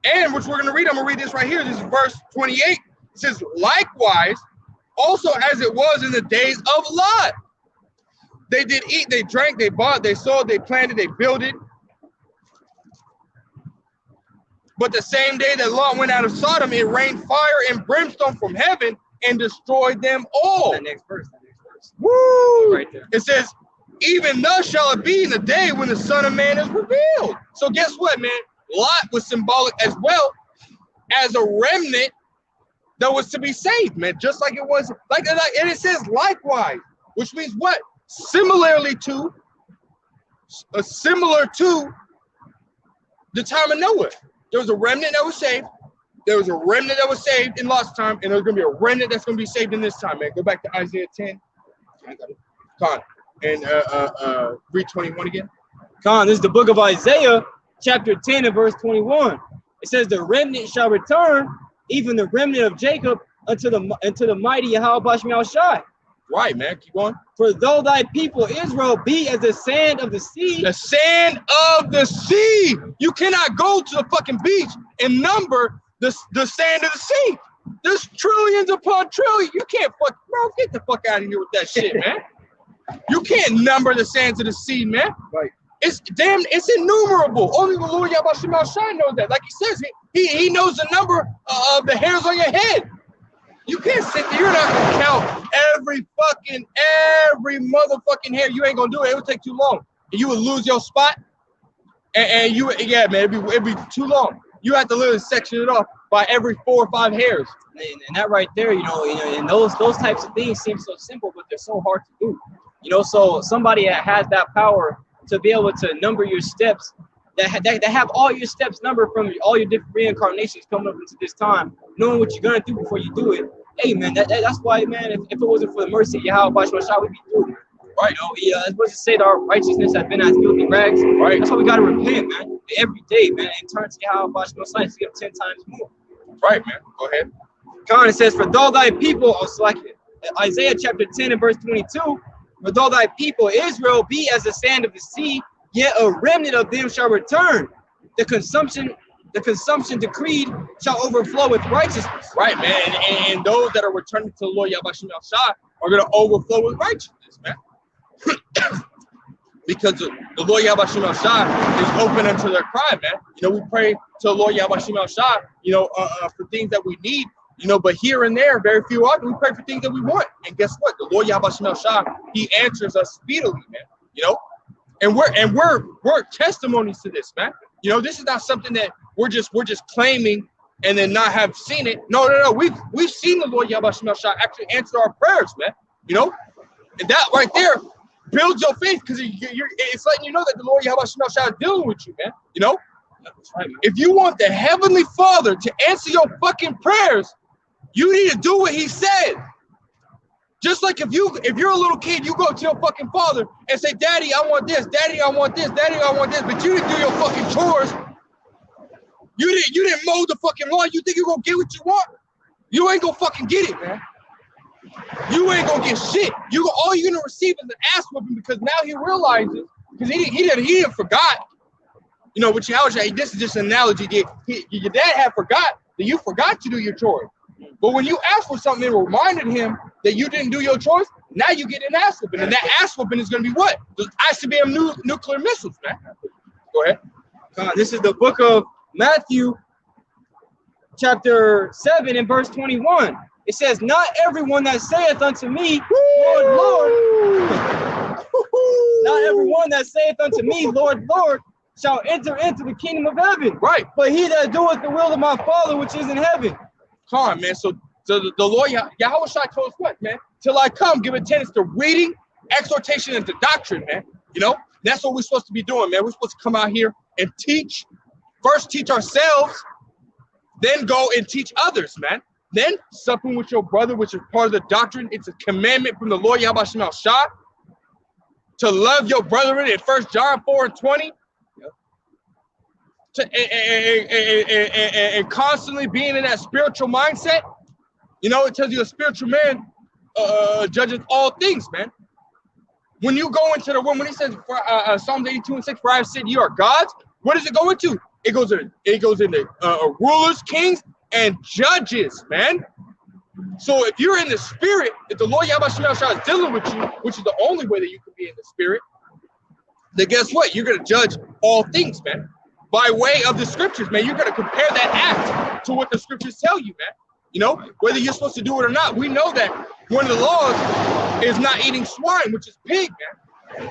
And which we're going to read, I'm going to read this right here. This is verse 28. It says, likewise, also as it was in the days of Lot. They did eat, they drank, they bought, they sold, they planted, they builded. But the same day that Lot went out of Sodom, it rained fire and brimstone from heaven and destroyed them all. That next verse. Woo! Right there. It says, even thus shall it be in the day when the Son of Man is revealed. So guess what, man? Lot was symbolic as well as a remnant that was to be saved, man. Just like it was, and it says likewise, which means what? Similar to the time of Noah. There was a remnant that was saved. There was a remnant that was saved in Lot's time, and there's going to be a remnant that's going to be saved in this time, man. Go back to Isaiah 10. Con, and read 21 again. Con, this is the book of Isaiah, chapter 10 and verse 21. It says, the remnant shall return, even the remnant of Jacob, unto the mighty Yahweh Shai. Right, man. Keep going. For though thy people Israel be as the sand of the sea. The sand of the sea. You cannot go to the fucking beach and number the sand of the sea. There's trillions upon trillions. You can't bro, get the fuck out of here with that shit, man. You can't number the sands of the sea, man. Right. It's innumerable. Only the Lord Yahweh Shai knows that. Like he says, he knows the number of the hairs on your head. You can't sit there. You're not gonna count every motherfucking hair. You ain't gonna do it. It would take too long. And you would lose your spot. And it'd be too long. You have to literally section it off by every 4 or 5 hairs. And that right there, and those types of things seem so simple, but they're so hard to do. So somebody that has that power to be able to number your steps, that have all your steps numbered from all your different reincarnations coming up into this time, knowing what you're gonna do before you do it. Hey man, that's why, man, if it wasn't for the mercy of Yahweh Shai, we'd be through. Right? It's supposed to say that our righteousness has been as filthy rags. Right. That's why we gotta repent, man, every day, man, and turn to Yahweh Shai to give 10 times more. Right, man. Go ahead. Con, it says, for though thy people, Isaiah chapter 10 and verse 22, for though thy people Israel be as the sand of the sea, yet a remnant of them shall return. The consumption decreed shall overflow with righteousness. Right, man. And those that are returning to the Lord Yahweh Shai are going to overflow with righteousness, man. Because the Lord Yahweh Shai is open unto their cry, man. We pray to the Lord Yahweh Shai, for things that we need, but here and there, very few often, we pray for things that we want. And guess what? The Lord Yahweh Shai, he answers us speedily, man. And we're testimonies to this, man. This is not something that we're just claiming and then not have seen it. No. We've seen the Lord Yahweh Shai actually answer our prayers, man. And that right there builds your faith, because it's letting you know that the Lord Yahweh Shai is dealing with you, man. That's right, man. If you want the Heavenly Father to answer your fucking prayers, you need to do what he said. Just like if you're a little kid, you go to your fucking father and say, Daddy, I want this, Daddy, I want this, Daddy, I want this, but you didn't do your fucking chores. You didn't mow the fucking lawn. You think you're gonna get what you want? You ain't gonna fucking get it, man. You ain't gonna get shit. All you're gonna receive is an ass whooping, because now he realizes, because he didn't forgot. Which this is just an analogy. Your dad had forgot that you forgot to do your chores. But when you asked for something, it reminded him that you didn't do your chores. Now you get an ass whooping, and that ass whooping is going to be what? The ICBM nuclear missiles, man. Go ahead. This is the book of Matthew, chapter 7 and verse 21. It says, not everyone that saith unto me, Lord, Lord, not everyone that saith unto me, Lord, Lord, shall enter into the kingdom of heaven. Right. But he that doeth the will of my Father which is in heaven. Come on, man. So the Lord Yahweh Shai told us what, man? Till I come, give attendance to reading, exhortation, and to doctrine, man. That's what we're supposed to be doing, man. We're supposed to come out here and teach. First teach ourselves, then go and teach others, man. Then supping with your brother, which is part of the doctrine. It's a commandment from the Lord Yahweh Shai to love your brethren in 1 John 4 and 20. And constantly being in that spiritual mindset. It tells you a spiritual man judges all things, man. When you go into the room, when he says Psalms 82 and 6, for I have said you are gods, what does it go into? It goes into rulers, kings, and judges, man. So if you're in the spirit, if the Lord Yahweh Shema is dealing with you, which is the only way that you can be in the spirit, then guess what? You're going to judge all things, man. By way of the scriptures, man. You're going to compare that act to what the scriptures tell you, man. You know, whether you're supposed to do it or not. We know that one of the laws is not eating swine, which is pig, man.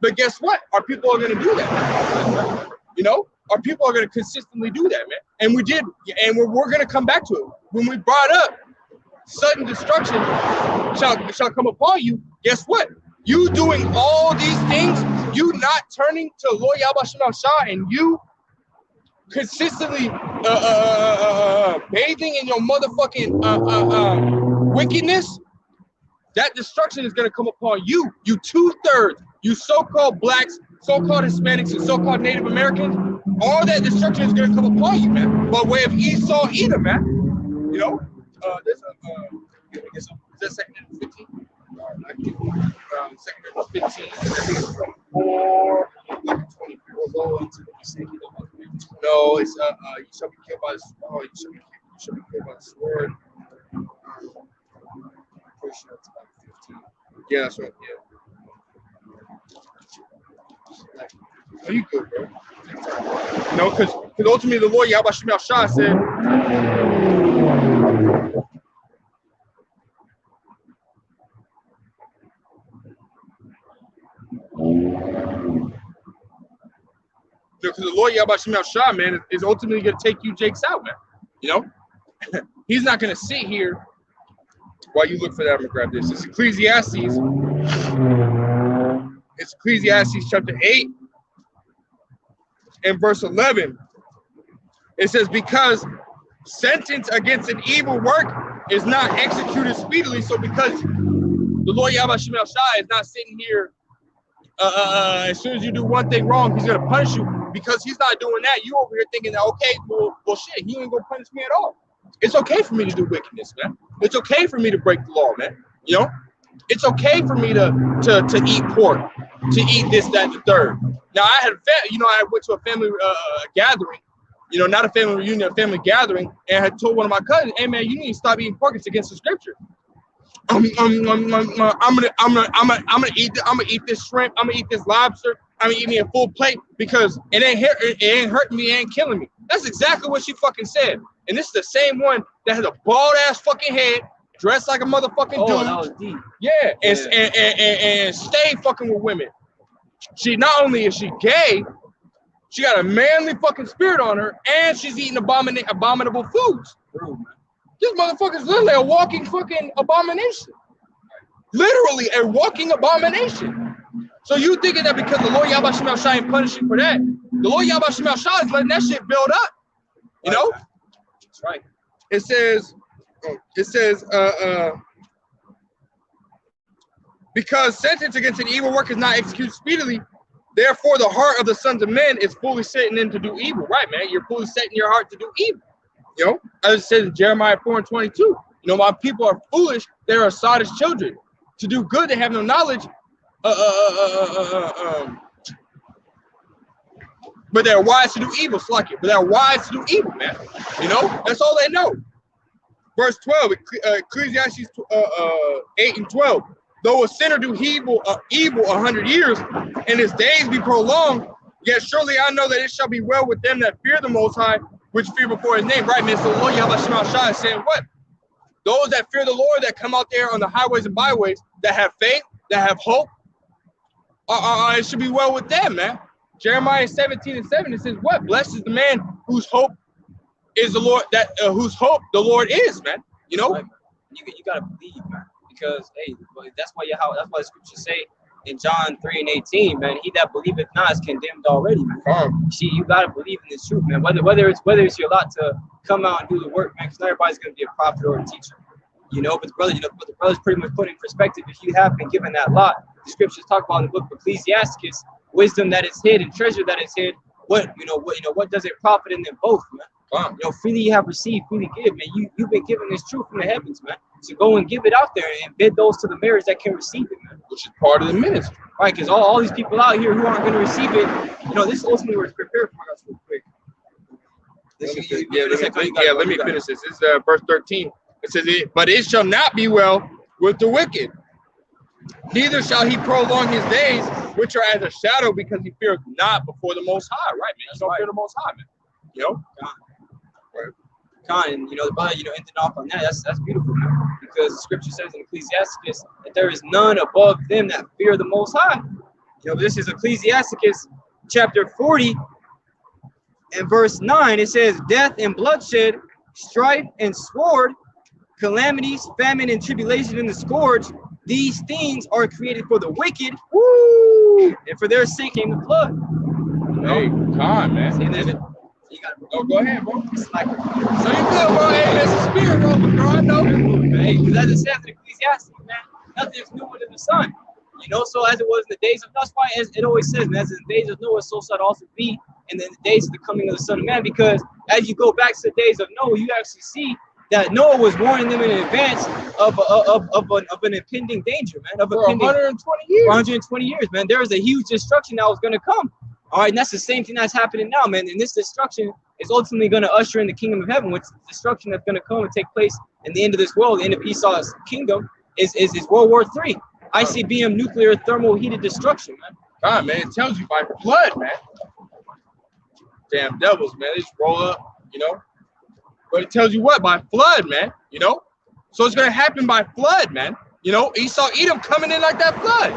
But guess what? Our people are going to do that, man. You know? Our people are going to consistently do that, man. And we did, and we're going to come back to it. When we brought up sudden destruction shall come upon you, guess what? You doing all these things, you not turning to Lord Yahweh Shema Shah, and you consistently bathing in your motherfucking wickedness, that destruction is going to come upon you. You 2/3, you so-called blacks, so-called Hispanics, and so-called Native Americans. All that destruction is going to come upon you, man, by way of Esau, Edom, man. You know, there's is that second and 15? Second and 15. I think it's from 4 24. No, it's you shall be killed by the sword. You shall be killed by the sword. Pretty sure it's about 15. Yeah, that's right. Yeah. Oh, you good, bro? You know, because ultimately the Lord Yahweh Shema Shah said, because the Lord Yahweh Shema Shah, man, is ultimately going to take you Jakes out, man. You know, he's not going to sit here while you look for that. I'm going to grab this. It's Ecclesiastes. It's Ecclesiastes chapter 8 and verse 11. It says, because sentence against an evil work is not executed speedily. So because the Lord Yahweh Shema Shah is not sitting here, as soon as you do one thing wrong, he's going to punish you. Because he's not doing that, you over here thinking that, okay, well shit, he ain't going to punish me at all. It's okay for me to do wickedness, man. It's okay for me to break the law, man. You know? It's okay for me to eat pork, to eat this, that, and the third. Now, I went to a family gathering, you know, not a family reunion, a family gathering, and I had told one of my cousins, hey, man, you need to stop eating pork. It's against the scripture. I'm gonna eat this shrimp. I'm gonna eat this lobster. I'm gonna eat me a full plate because it ain't hurting me, it ain't killing me. That's exactly what she fucking said. And this is the same one that has a bald ass fucking head, dressed like a motherfucking dude. That was deep. Yeah, and stay fucking with women. She not only is she gay, she got a manly fucking spirit on her, and she's eating abominable foods. This motherfucker's literally a walking fucking abomination. Literally a walking abomination. So you thinking that because the Lord Yahweh Shema Shah ain't punishing for that, the Lord Yahweh Shema Shah is letting that shit build up. You know? That's right. It says, because sentence against an evil work is not executed speedily, therefore the heart of the sons of men is fully setting in to do evil. Right, man? You're fully setting your heart to do evil. You know, as it says in Jeremiah 4:22, you know, my people are foolish, they are sottish children. To do good, they have no knowledge. But they're wise to do evil, but they're wise to do evil, man. You know, that's all they know. Verse 12, Ecclesiastes 8 and 12. Though a sinner do evil 100 years, and his days be prolonged, yet surely I know that it shall be well with them that fear the Most High, which fear before his name. Right, man? So the Lord Yahweh Shema Shah is saying what? Those that fear the Lord, that come out there on the highways and byways, that have faith, that have hope, it should be well with them, man. Jeremiah 17 and 7, it says what? Blessed is the man whose hope is the Lord, whose hope the Lord is, man. You know? Right, you gotta believe, man. Because that's why the scriptures say in John 3 and 18, man, he that believeth not is condemned already, man. See, you gotta believe in this truth, man. Whether it's your lot to come out and do the work, man, because not everybody's gonna be a prophet or a teacher. You know, but the brother's pretty much put in perspective. If you have been given that lot, the scriptures talk about in the book of Ecclesiastes, wisdom that is hid and treasure that is hid. What does it profit in them both, man? You know, freely you have received, freely give, man. You've been given this truth from the heavens, man. So go and give it out there and bid those to the marriage that can receive it, man. Which is part of the ministry. Right, because all these people out here who aren't going to receive it, you know, this ultimately was prepared for us real quick. Let me finish this. This is verse 13. It says, but it shall not be well with the wicked. Neither shall he prolong his days, which are as a shadow, because he feareth not before the Most High. Right, man. You don't fear the Most High, man. You know? And the brother, ending off on that, that's beautiful, man. Because the scripture says in Ecclesiasticus that there is none above them that fear the Most High. This is Ecclesiasticus chapter 40 and verse 9. It says, death and bloodshed, strife and sword, calamities, famine and tribulation and the scourge, these things are created for the wicked, and for their sake came the flood. Hey, God, man. Go ahead, bro. It's like, so you good, bro? Hey, that's a spirit, bro. I know. Hey, because as it says in Ecclesiastes, man, nothing is new under the sun. So as it was in the days of, that's why as it always says, man, as in the days of Noah, so shall it also be in the days of the coming of the Son of Man. Because as you go back to the days of Noah, you actually see that Noah was warning them in advance of an impending danger, man. For 120 years. 120 years, man. There was a huge destruction that was going to come. All right, and that's the same thing that's happening now, man. And this destruction is ultimately going to usher in the kingdom of heaven, which is destruction that's going to come and take place in the end of this world. The end of Esau's kingdom is World War III. ICBM nuclear thermal heated destruction, man. God, man, it tells you by flood, man. Damn devils, man. They just roll up, But it tells you what? By flood, man, So it's going to happen by flood, man. Esau, Edom coming in like that flood,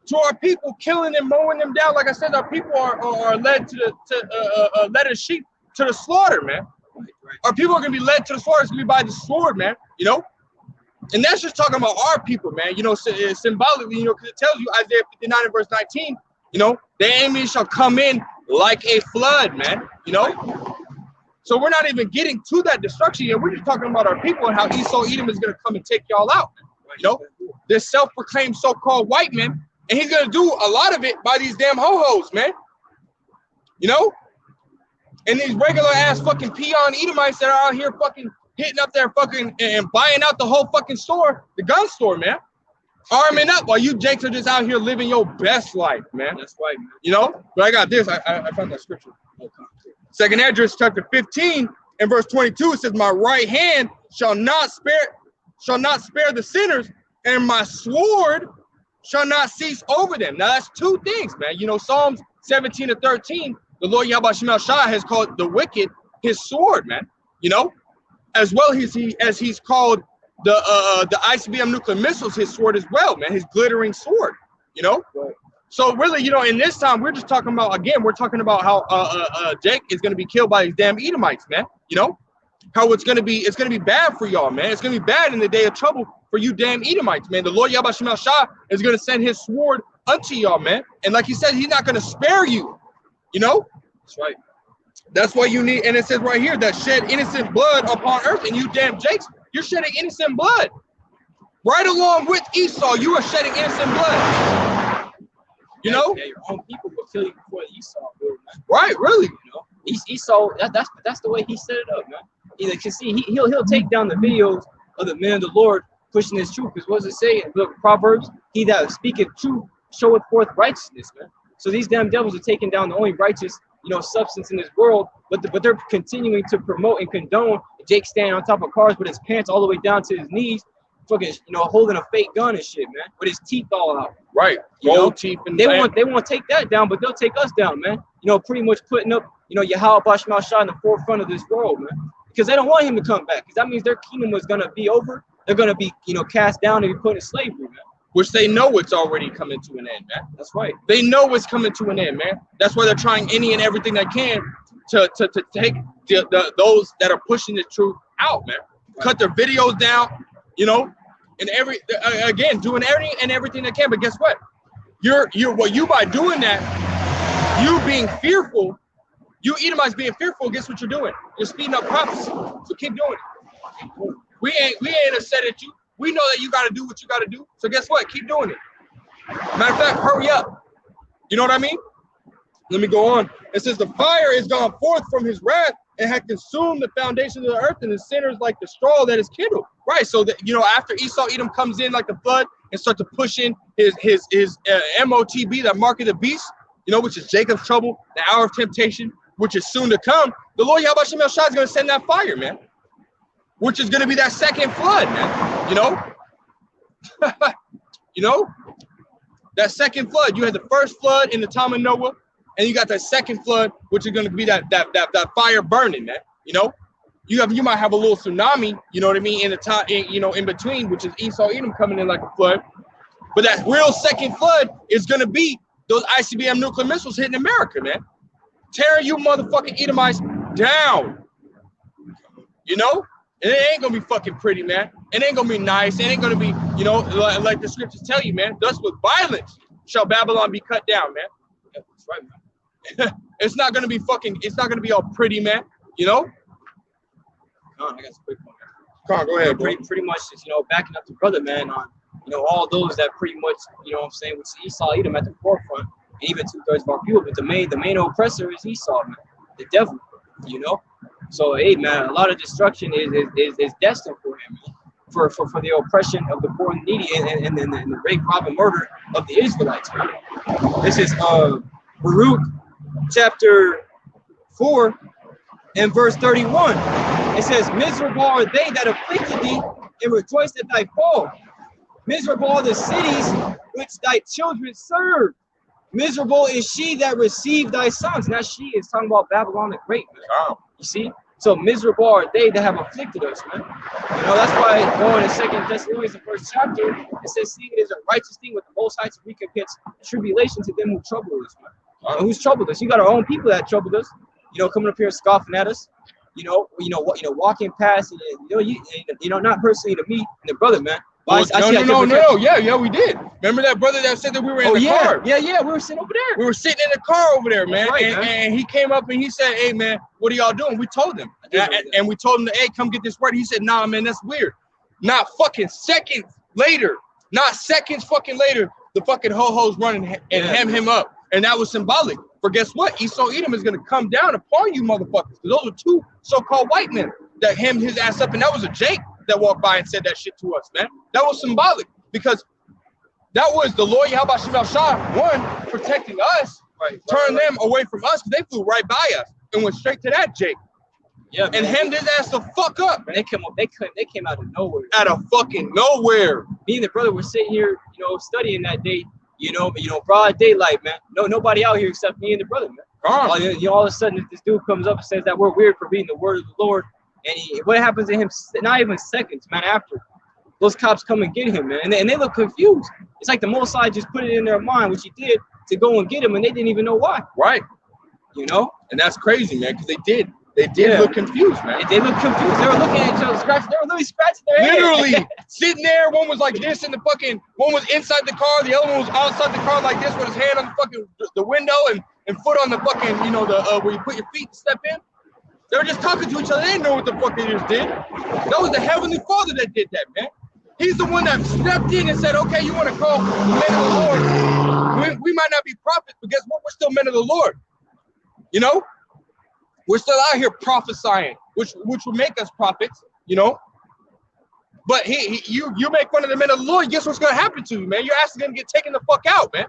To our people, killing and mowing them down. Like I said, our people are led led as sheep to the slaughter, man. Our people are going to be led to the slaughter. It's going to be by the sword, man, And that's just talking about our people, man. Symbolically, because it tells you, Isaiah 59 and verse 19, the enemy shall come in like a flood, man, So we're not even getting to that destruction yet. We're just talking about our people and how Esau, Edom is going to come and take y'all out, man. This self-proclaimed so-called white man. And he's going to do a lot of it by these damn ho-hos, man. And these regular ass fucking peon Edomites that are out here fucking hitting up their fucking and buying out the whole fucking store, the gun store, man. Arming up while you Jakes are just out here living your best life, man. That's right, man. But I got this. I found that scripture. Second Esdras chapter 15 and verse 22, it says, my right hand shall not spare the sinners, and my sword shall not cease over them. Now that's two things, man. Psalms 17 and 13, the Lord Yahweh Shai has called the wicked his sword, man. As well as he's called the ICBM nuclear missiles his sword as well, man. His glittering sword, Right. So really, in this time we're just talking about, again, we're talking about how Jake is going to be killed by these damn Edomites, man. How it's gonna be bad for y'all, man. It's gonna be bad in the day of trouble for you damn Edomites, man. The Lord Yahweh Shah is gonna send his sword unto y'all, man. And like he said, he's not gonna spare you. That's right. That's why you need, and it says right here that shed innocent blood upon earth, and you damn Jakes, you're shedding innocent blood. Right along with Esau, you are shedding innocent blood. Yeah, your own people will kill you before Esau will, man. Right, really. Esau, that's the way he set it up, man. You can see he'll take down the videos of the men of the Lord pushing his truth. Because what does it say in the Proverbs? He that speaketh truth showeth forth righteousness, man. So these damn devils are taking down the only righteous, substance in this world, but they're continuing to promote and condone Jake standing on top of cars with his pants all the way down to his knees, fucking, holding a fake gun and shit, man, with his teeth all out. Right. Gold teeth and they want to take that down, but they'll take us down, man. Pretty much putting up, Yahweh Bashmal Shah in the forefront of this world, man. Because they don't want him to come back. Because that means their kingdom was gonna be over. They're gonna be, cast down and be put in slavery, man. Which they know it's already coming to an end, man. That's right. They know it's coming to an end, man. That's why they're trying any and everything they can to take those that are pushing the truth out, man. Right. Cut their videos down, and again doing everything they can. But guess what? You by doing that, you being fearful, you Edomites being fearful, guess what you're doing? You're speeding up prophecy. So keep doing it. We ain't upset at you. We know that you got to do what you got to do. So guess what? Keep doing it. Matter of fact, hurry up. You know what I mean? Let me go on. It says the fire is gone forth from his wrath and had consumed the foundations of the earth, and the sinners like the straw that is kindled. Right. So that, after Esau Edom comes in like the flood and start to push in his MOTB, that mark of the beast, which is Jacob's trouble, the hour of temptation. which is soon to come, the Lord Yahweh Shem El Shai is going to send that fire, man, which is going to be that second flood, man. You know, you know, that second flood. You had the first flood in the time of Noah, and you got that second flood, which is going to be that fire burning, man. You know, you might have a little tsunami, you know what I mean, in the time, you know, in between, which is Esau Edom coming in like a flood. But that real second flood is going to be those ICBM nuclear missiles hitting America, man. Tearing you motherfucking Edomites down. You know? And it ain't going to be fucking pretty, man. It ain't going to be nice. It ain't going to be, you know, like the scriptures tell you, man. Thus with violence shall Babylon be cut down, man. Yeah, that's right, man. It's not going to be fucking, it's not going to be all pretty, man. You know? I got some quick one. Come on, go ahead, bro. Pretty much, you know, backing up the brother, man, on, you know, all those that pretty much, you know what I'm saying, with Esau Edom at the forefront, and even 2/3 of our people, but the main oppressor is Esau, man, the devil, you know. So, hey, man, a lot of destruction is destined for him, man, for the oppression of the poor and needy and the rape, rob, and murder of the Israelites, man. This is Baruch chapter 4 and verse 31. It says, miserable are they that afflicted thee and rejoiced at thy fall. Miserable are the cities which thy children serve. Miserable is she that received thy sons. Now she is talking about Babylon the Great, man. Oh. You see? So miserable are they that have afflicted us, man. You know, that's why going in 2 Thessalonians, the first chapter, it says, seeing it is a righteous thing with the Most High to recompense tribulation to them who trouble us, man. Who's troubled us? You got our own people that troubled us, you know, coming up here scoffing at us. Walking past, and not personally to me and the brother, man. No, yeah, we did. Remember that brother that said that we were in the car? Yeah, we were sitting over there. We were sitting in the car over there, man. Right, and he came up and he said, hey, man, what are y'all doing? We told him. And we told him, hey, come get this word. He said, nah, man, that's weird. Not fucking seconds later, the fucking ho-ho's running and hem him up. And that was symbolic. For guess what? Esau Edom is going to come down upon you motherfuckers. Because those are two so-called white men that hemmed his ass up. And that was a Jake that walked by and said that shit to us, man. That was symbolic. Because that was the Lord Yahweh Shem El Shai, one, protecting us, turned them away from us. Because they flew right by us and went straight to that Jake. Yeah, and hemmed his ass the fuck up. They came out of nowhere. Out of fucking nowhere. Me and the brother were sitting here, studying that day. Broad daylight, man. Nobody out here except me and the brother, man. All of a sudden, this dude comes up and says that we're weird for reading the word of the Lord. And what happens to him? Not even seconds, man. After those cops come and get him, man, and they look confused. It's like the Most High just put it in their mind, which he did, to go and get him, and they didn't even know why. Right. And that's crazy, man, because they did. They did look confused, man. They looked confused. They were looking at each other, scratching. They were literally scratching their head. Literally sitting there. One was like this in the fucking. One was inside the car. The other one was outside the car like this with his hand on the fucking the window and foot on the fucking where you put your feet to step in. They were just talking to each other. They didn't know what the fuck they just did. That was the Heavenly Father that did that, man. He's the one that stepped in and said, "Okay, you want to call men of the Lord? We might not be prophets, but guess what? We're still men of the Lord. We're still out here prophesying, which will make us prophets, But you make fun of the men of the Lord, guess what's gonna happen to you, man? Your ass is gonna get taken the fuck out, man.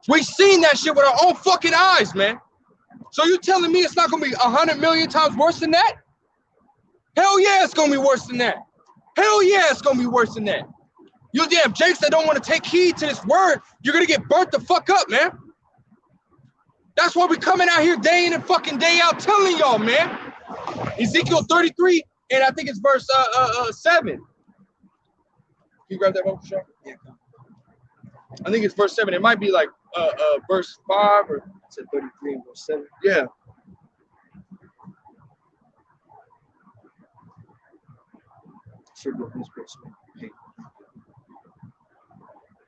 We've seen that shit with our own fucking eyes, man. So you telling me it's not gonna be 100 million times worse than that? Hell yeah, it's gonna be worse than that. Hell yeah, it's gonna be worse than that. You damn jakes that don't want to take heed to this word, you're gonna get burnt the fuck up, man. That's why we're coming out here day in and fucking day out telling y'all, man. Ezekiel 33, and I think it's verse 7. Can you grab that one, Sean? Yeah. I think it's verse 7. It might be like verse 5 or it's 33 and verse 7. Yeah.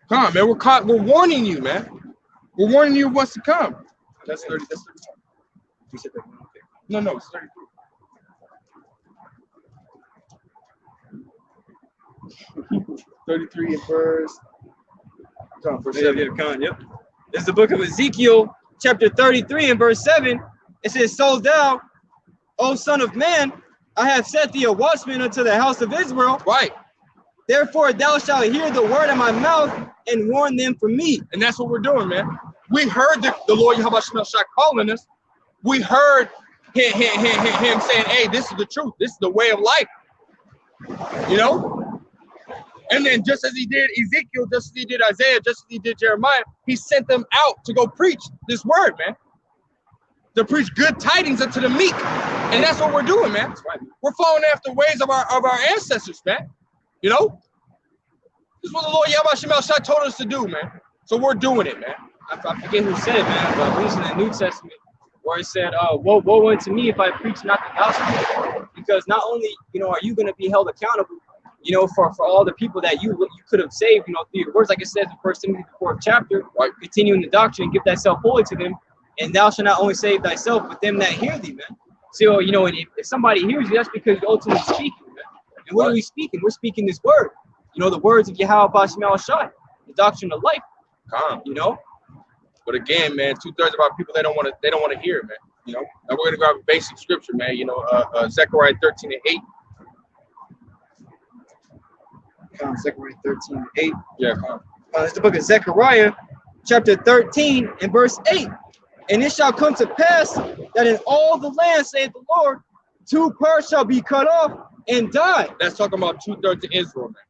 Come on, man. We're warning you, man. We're warning you what's to come. That's 30. That's 31. You said 31. Okay. No, it's 33. 33 in verse. Verse 7. Yep. This is the book of Ezekiel, chapter 33 and verse 7. It says, "So thou, O son of man, I have set thee a watchman unto the house of Israel. Right. Therefore thou shalt hear the word of my mouth and warn them from me." And that's what we're doing, man. We heard the Lord Yahweh Shai calling us, We heard him saying, hey, this is the truth. This is the way of life. You know? And then just as he did Ezekiel, just as he did Isaiah, just as he did Jeremiah, he sent them out to go preach this word, man. To preach good tidings unto the meek. And that's what we're doing, man. We're following after ways of our ancestors, man. You know? This is what the Lord Yahweh Shemel Shai told us to do, man. So we're doing it, man. I forget who said it, man, but we was in the New Testament where it said, woe unto me if I preach not the gospel. Because not only, you know, are you going to be held accountable, you know, for all the people that you could have saved, you know, through your words, like it says in 1 Timothy, the 4th chapter, right? Continuing the doctrine and give thyself wholly to them, and thou shalt not only save thyself, but them that hear thee, man. So, you know, and if somebody hears you, that's because you're ultimately speaking, man. And what are we speaking? We're speaking this word. You know, the words of Yahweh Bashmal Shai, the doctrine of life. You know? But again, man, 2/3 of our people, they don't want to hear, man. You know? And we're gonna grab a basic scripture, man. You know, Zechariah 13:8. Zechariah 13:8. Yeah. It's the book of Zechariah, chapter 13 and verse 8. And it shall come to pass that in all the land, saith the Lord, 2 parts shall be cut off and die. That's talking about 2/3 of Israel, man.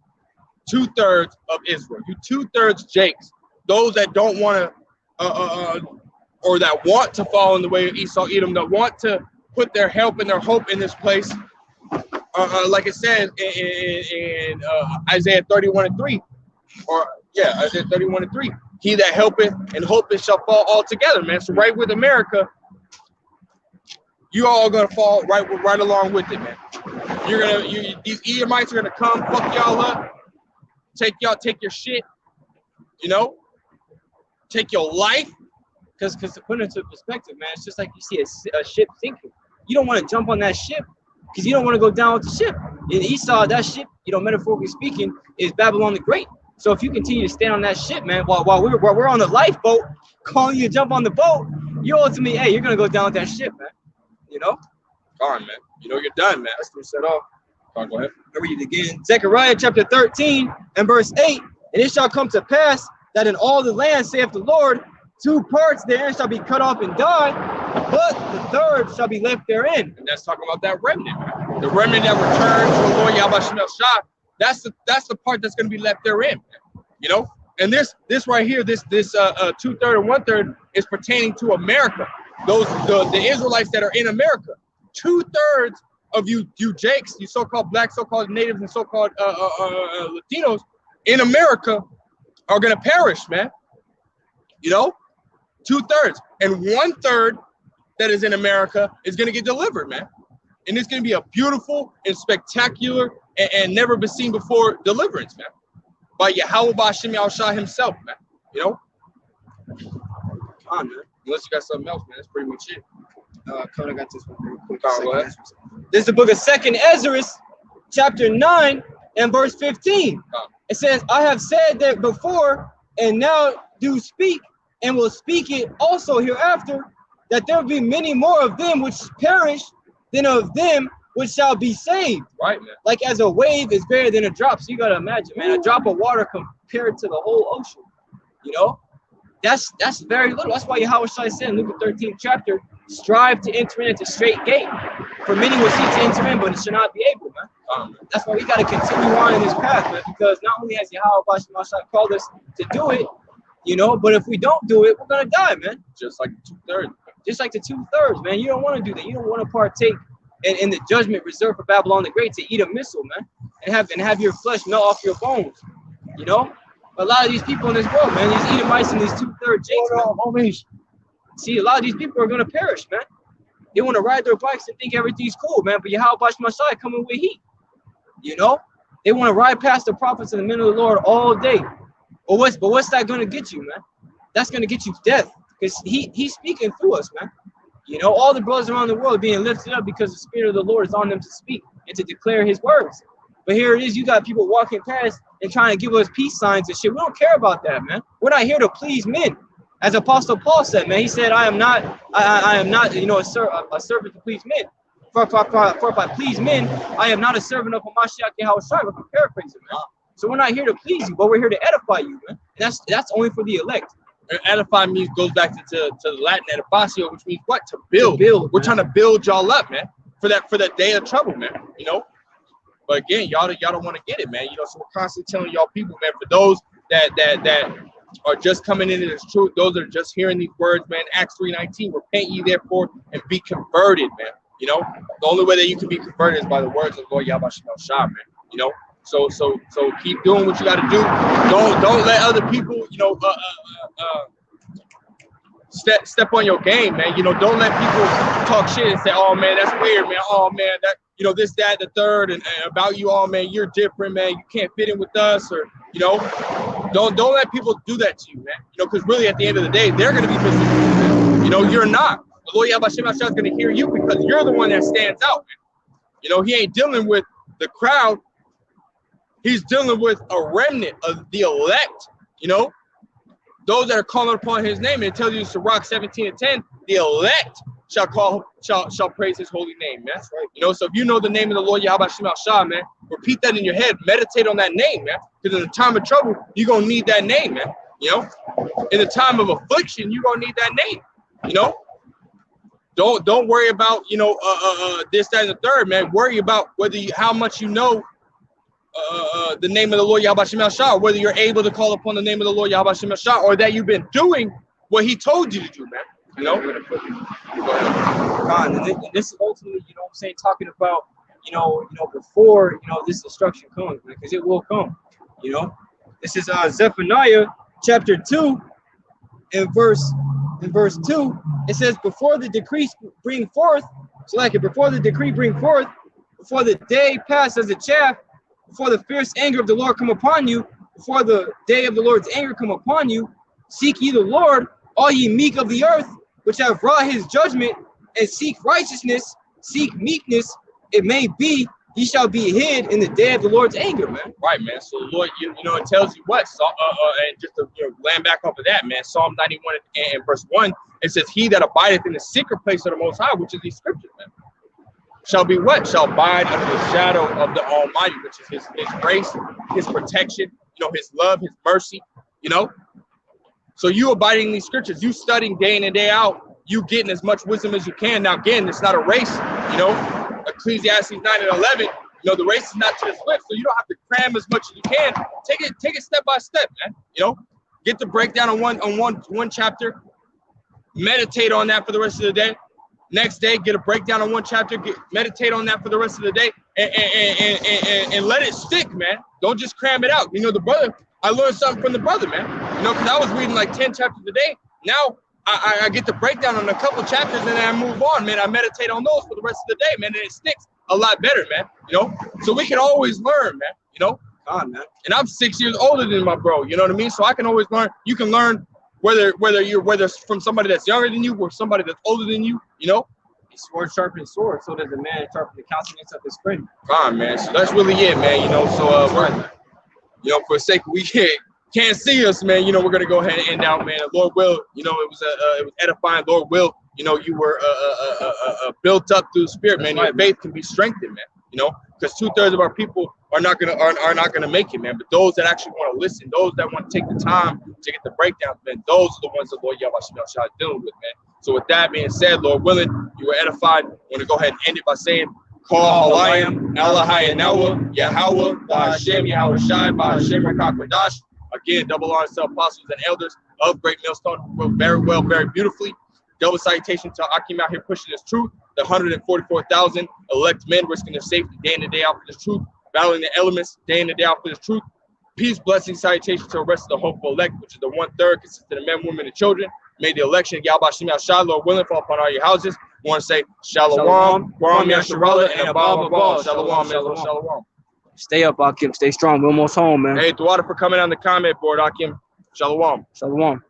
2/3 of Israel. You 2/3 Jakes. Those that don't want to, or that want to fall in the way of Esau, Edom, that want to put their help and their hope in this place. Like it says in Isaiah 31:3, or yeah, Isaiah 31:3. He that helpeth and hopeth shall fall altogether, man. So right with America, you all gonna fall right along with it, man. These Edomites are gonna come, fuck y'all up, take your shit, you know, take your life. Because to put it into perspective, man, it's just like you see a ship sinking. You don't want to jump on that ship because you don't want to go down with the ship. In Esau, that ship, you know, metaphorically speaking, is Babylon the Great. So if you continue to stand on that ship, man, while we're on the lifeboat, calling you to jump on the boat, you ultimately, hey, you're gonna go down with that ship, man. You know? All right, man. You know you're done, man. Let's set off. All right, go ahead. I'll read it again. Zechariah chapter 13 and verse 8. And it shall come to pass that in all the land, saith the Lord, 2 parts therein shall be cut off and die, but the 3rd shall be left therein. And that's talking about that remnant, man. The remnant that returns to the Lord Yahweh Shemel Shai. That's the part that's going to be left therein, you know. And this right here, this 2/3 and 1/3 is pertaining to America. The Israelites that are in America. 2/3 of you Jakes, you so-called black, so-called natives, and so-called Latinos in America are going to perish, man. You know, 2/3 and 1/3 that is in America is going to get delivered, man. And it's going to be a beautiful and spectacular and never been seen before deliverance, man, by Yahweh Ba'Shem Yahushua himself, man. You know? Come on, man. Unless you got something else, man. That's pretty much it. I got this one real quick. Go ahead. This is the book of 2nd Ezra, chapter 9 and verse 15. It says, I have said that before, and now do speak, and will speak it also hereafter, that there will be many more of them which perish than of them which shall be saved. Right, man. Like as a wave is greater than a drop. So you gotta imagine, man, a drop of water compared to the whole ocean. You know, that's very little. That's why Yahweh Shai said in Luke 13th chapter, strive to enter in at the straight gate. For many will seek to enter in, but it shall not be able, man. That's why we gotta continue on in this path, man. Because not only has Yahweh Shai called us to do it, you know, but if we don't do it, we're gonna die, man. Just like the 2/3. Just like the 2/3, man. You don't want to do that. You don't want to partake in the judgment reserved for Babylon the Great, to eat a missile, man, and have your flesh melt off your bones. You know, a lot of these people in this world, man, these Edomites and these 2/3 Jakes, see, a lot of these people are gonna perish, man. They want to ride their bikes and think everything's cool, man. But Yahweh Messiah coming with heat. You know, they want to ride past the prophets in the middle of the Lord all day. But what's that gonna get you, man? That's gonna get you death, because he's speaking through us, man. You know, all the brothers around the world are being lifted up because the Spirit of the Lord is on them to speak and to declare his words. But here it is, you got people walking past and trying to give us peace signs and shit. We don't care about that, man. We're not here to please men. As Apostle Paul said, man, he said, I am not, you know, a servant to please men. For if I please men, I am not a servant of Hamashiach Yahushua, if I'm paraphrasing, man. So we're not here to please you, but we're here to edify you, man. And that's only for the elect. Edify means goes back to the Latin edificio, which means what? To build. We're man. trying to build y'all up, man, for that day of trouble, man. You know. But again, y'all don't want to get it, man. You know, so we're constantly telling y'all people, man, for those that are just coming into this truth, those that are just hearing these words, man, Acts 3:19, repent ye therefore and be converted, man. You know, the only way that you can be converted is by the words of Lord Yahweh Shem Shah, man. You know, so keep doing what you got to do. Don't let other people, you know, step on your game, man. You know, don't let people talk shit and say, oh man, that's weird, man. Oh man, that, you know, this, that, the third, and about you, oh man, you're different, man. You can't fit in with us, or, you know, don't let people do that to you, man. You know, because really at the end of the day, they're gonna be missing. You know, you're not. The Lord Yahweh Shem Shah is gonna hear you because you're the one that stands out, man. You know, he ain't dealing with the crowd. He's dealing with a remnant of the elect, you know. Those that are calling upon his name, and it tells you in Sirach 17:10, the elect shall praise his holy name, man. That's right. You know, so if you know the name of the Lord Yahweh Shem Shah, man, repeat that in your head, meditate on that name, man. Because in the time of trouble, you're gonna need that name, man. You know, in the time of affliction, you're gonna need that name. You know, don't worry about, you know, this, that, and the third, man. Worry about how much you know the name of the Lord Yahweh Shem Shah, whether you're able to call upon the name of the Lord Yahweh Shem Shah, or that you've been doing what he told you to do, man. You know? God, and this is ultimately, you know what I'm saying, talking about, you know, before, you know, this destruction comes, man, because it will come, you know. This is Zephaniah chapter 2 and verse 2. It says, before the decree bring forth, so like it, before the decree bring forth, before the day pass as a chaff, before the fierce anger of the Lord come upon you, before the day of the Lord's anger come upon you, seek ye the Lord, all ye meek of the earth, which have wrought his judgment, and seek righteousness, seek meekness. It may be ye shall be hid in the day of the Lord's anger, man. Right, man. So Lord, you know, it tells you what. So, and just to, you know, land back off of that, man. Psalm 91 and verse 1, it says, "He that abideth in the secret place of the Most High," which is these scriptures, man, shall be what? Shall abide under the shadow of the Almighty, which is his grace, his protection, you know, his love, his mercy, you know. So you abiding in these scriptures, you studying day in and day out, you getting as much wisdom as you can. Now, again, it's not a race, you know. Ecclesiastes 9 and 11, you know, the race is not to the swift, so you don't have to cram as much as you can. Take it step by step, man. You know, get the breakdown on one chapter, meditate on that for the rest of the day. Next day, get a breakdown on one chapter, meditate on that for the rest of the day, and let it stick, man. Don't just cram it out. You know, the brother, I learned something from the brother, man. You know, because I was reading like 10 chapters a day. Now I get the breakdown on a couple chapters, and then I move on, man. I meditate on those for the rest of the day, man, and it sticks a lot better, man. You know, so we can always learn, man. You know, God, man. And I'm 6 years older than my bro. You know what I mean? So I can always learn. You can learn whether it's from somebody that's younger than you or somebody that's older than you. You know, sword sharpens sword, so does the man sharpen the countenance of his friend. Fine, man. So that's really it, man. You know, so we're, you know, for the sake of we can't see us, man. You know, we're gonna go ahead and end out, man. Lord will, you know, it was edifying. Lord will, you know, you were built up through the Spirit, man. Your faith can be strengthened, man. You know, because 2/3 of our people are not gonna make it, man. But those that actually want to listen, those that want to take the time to get the breakdowns, man, those are the ones that Lord Yahweh Shah is dealing with, man. So with that being said, Lord willing, you were edified. I'm gonna go ahead and end it by saying, Call Halayim, Elohai Yahweh, Yahweh, Ba'Hashem, Yahweh Shai, Ba'Hashem, Rakakwadash. Again, double honor to apostles and elders of Great Millstone who wrote very well, very beautifully. Double salutation to Akim out here pushing this truth. The 144,000 elect men risking their safety day in and day out for this truth, battling the elements day in and day out for this truth. Peace, blessing, salutation to the rest of the hopeful elect, which is the 1/3 consisting of men, women, and children. May the election, Yahweh Shem Shah, Lord willing, fall upon all your houses. I want to say Shalom, Guam Yasharallah, and above all, Shalom, Shalom. Stay up, Akim. Stay strong. We're almost home, man. Hey, Dwada for coming on the comment board, Akim. Shalom. Shalom.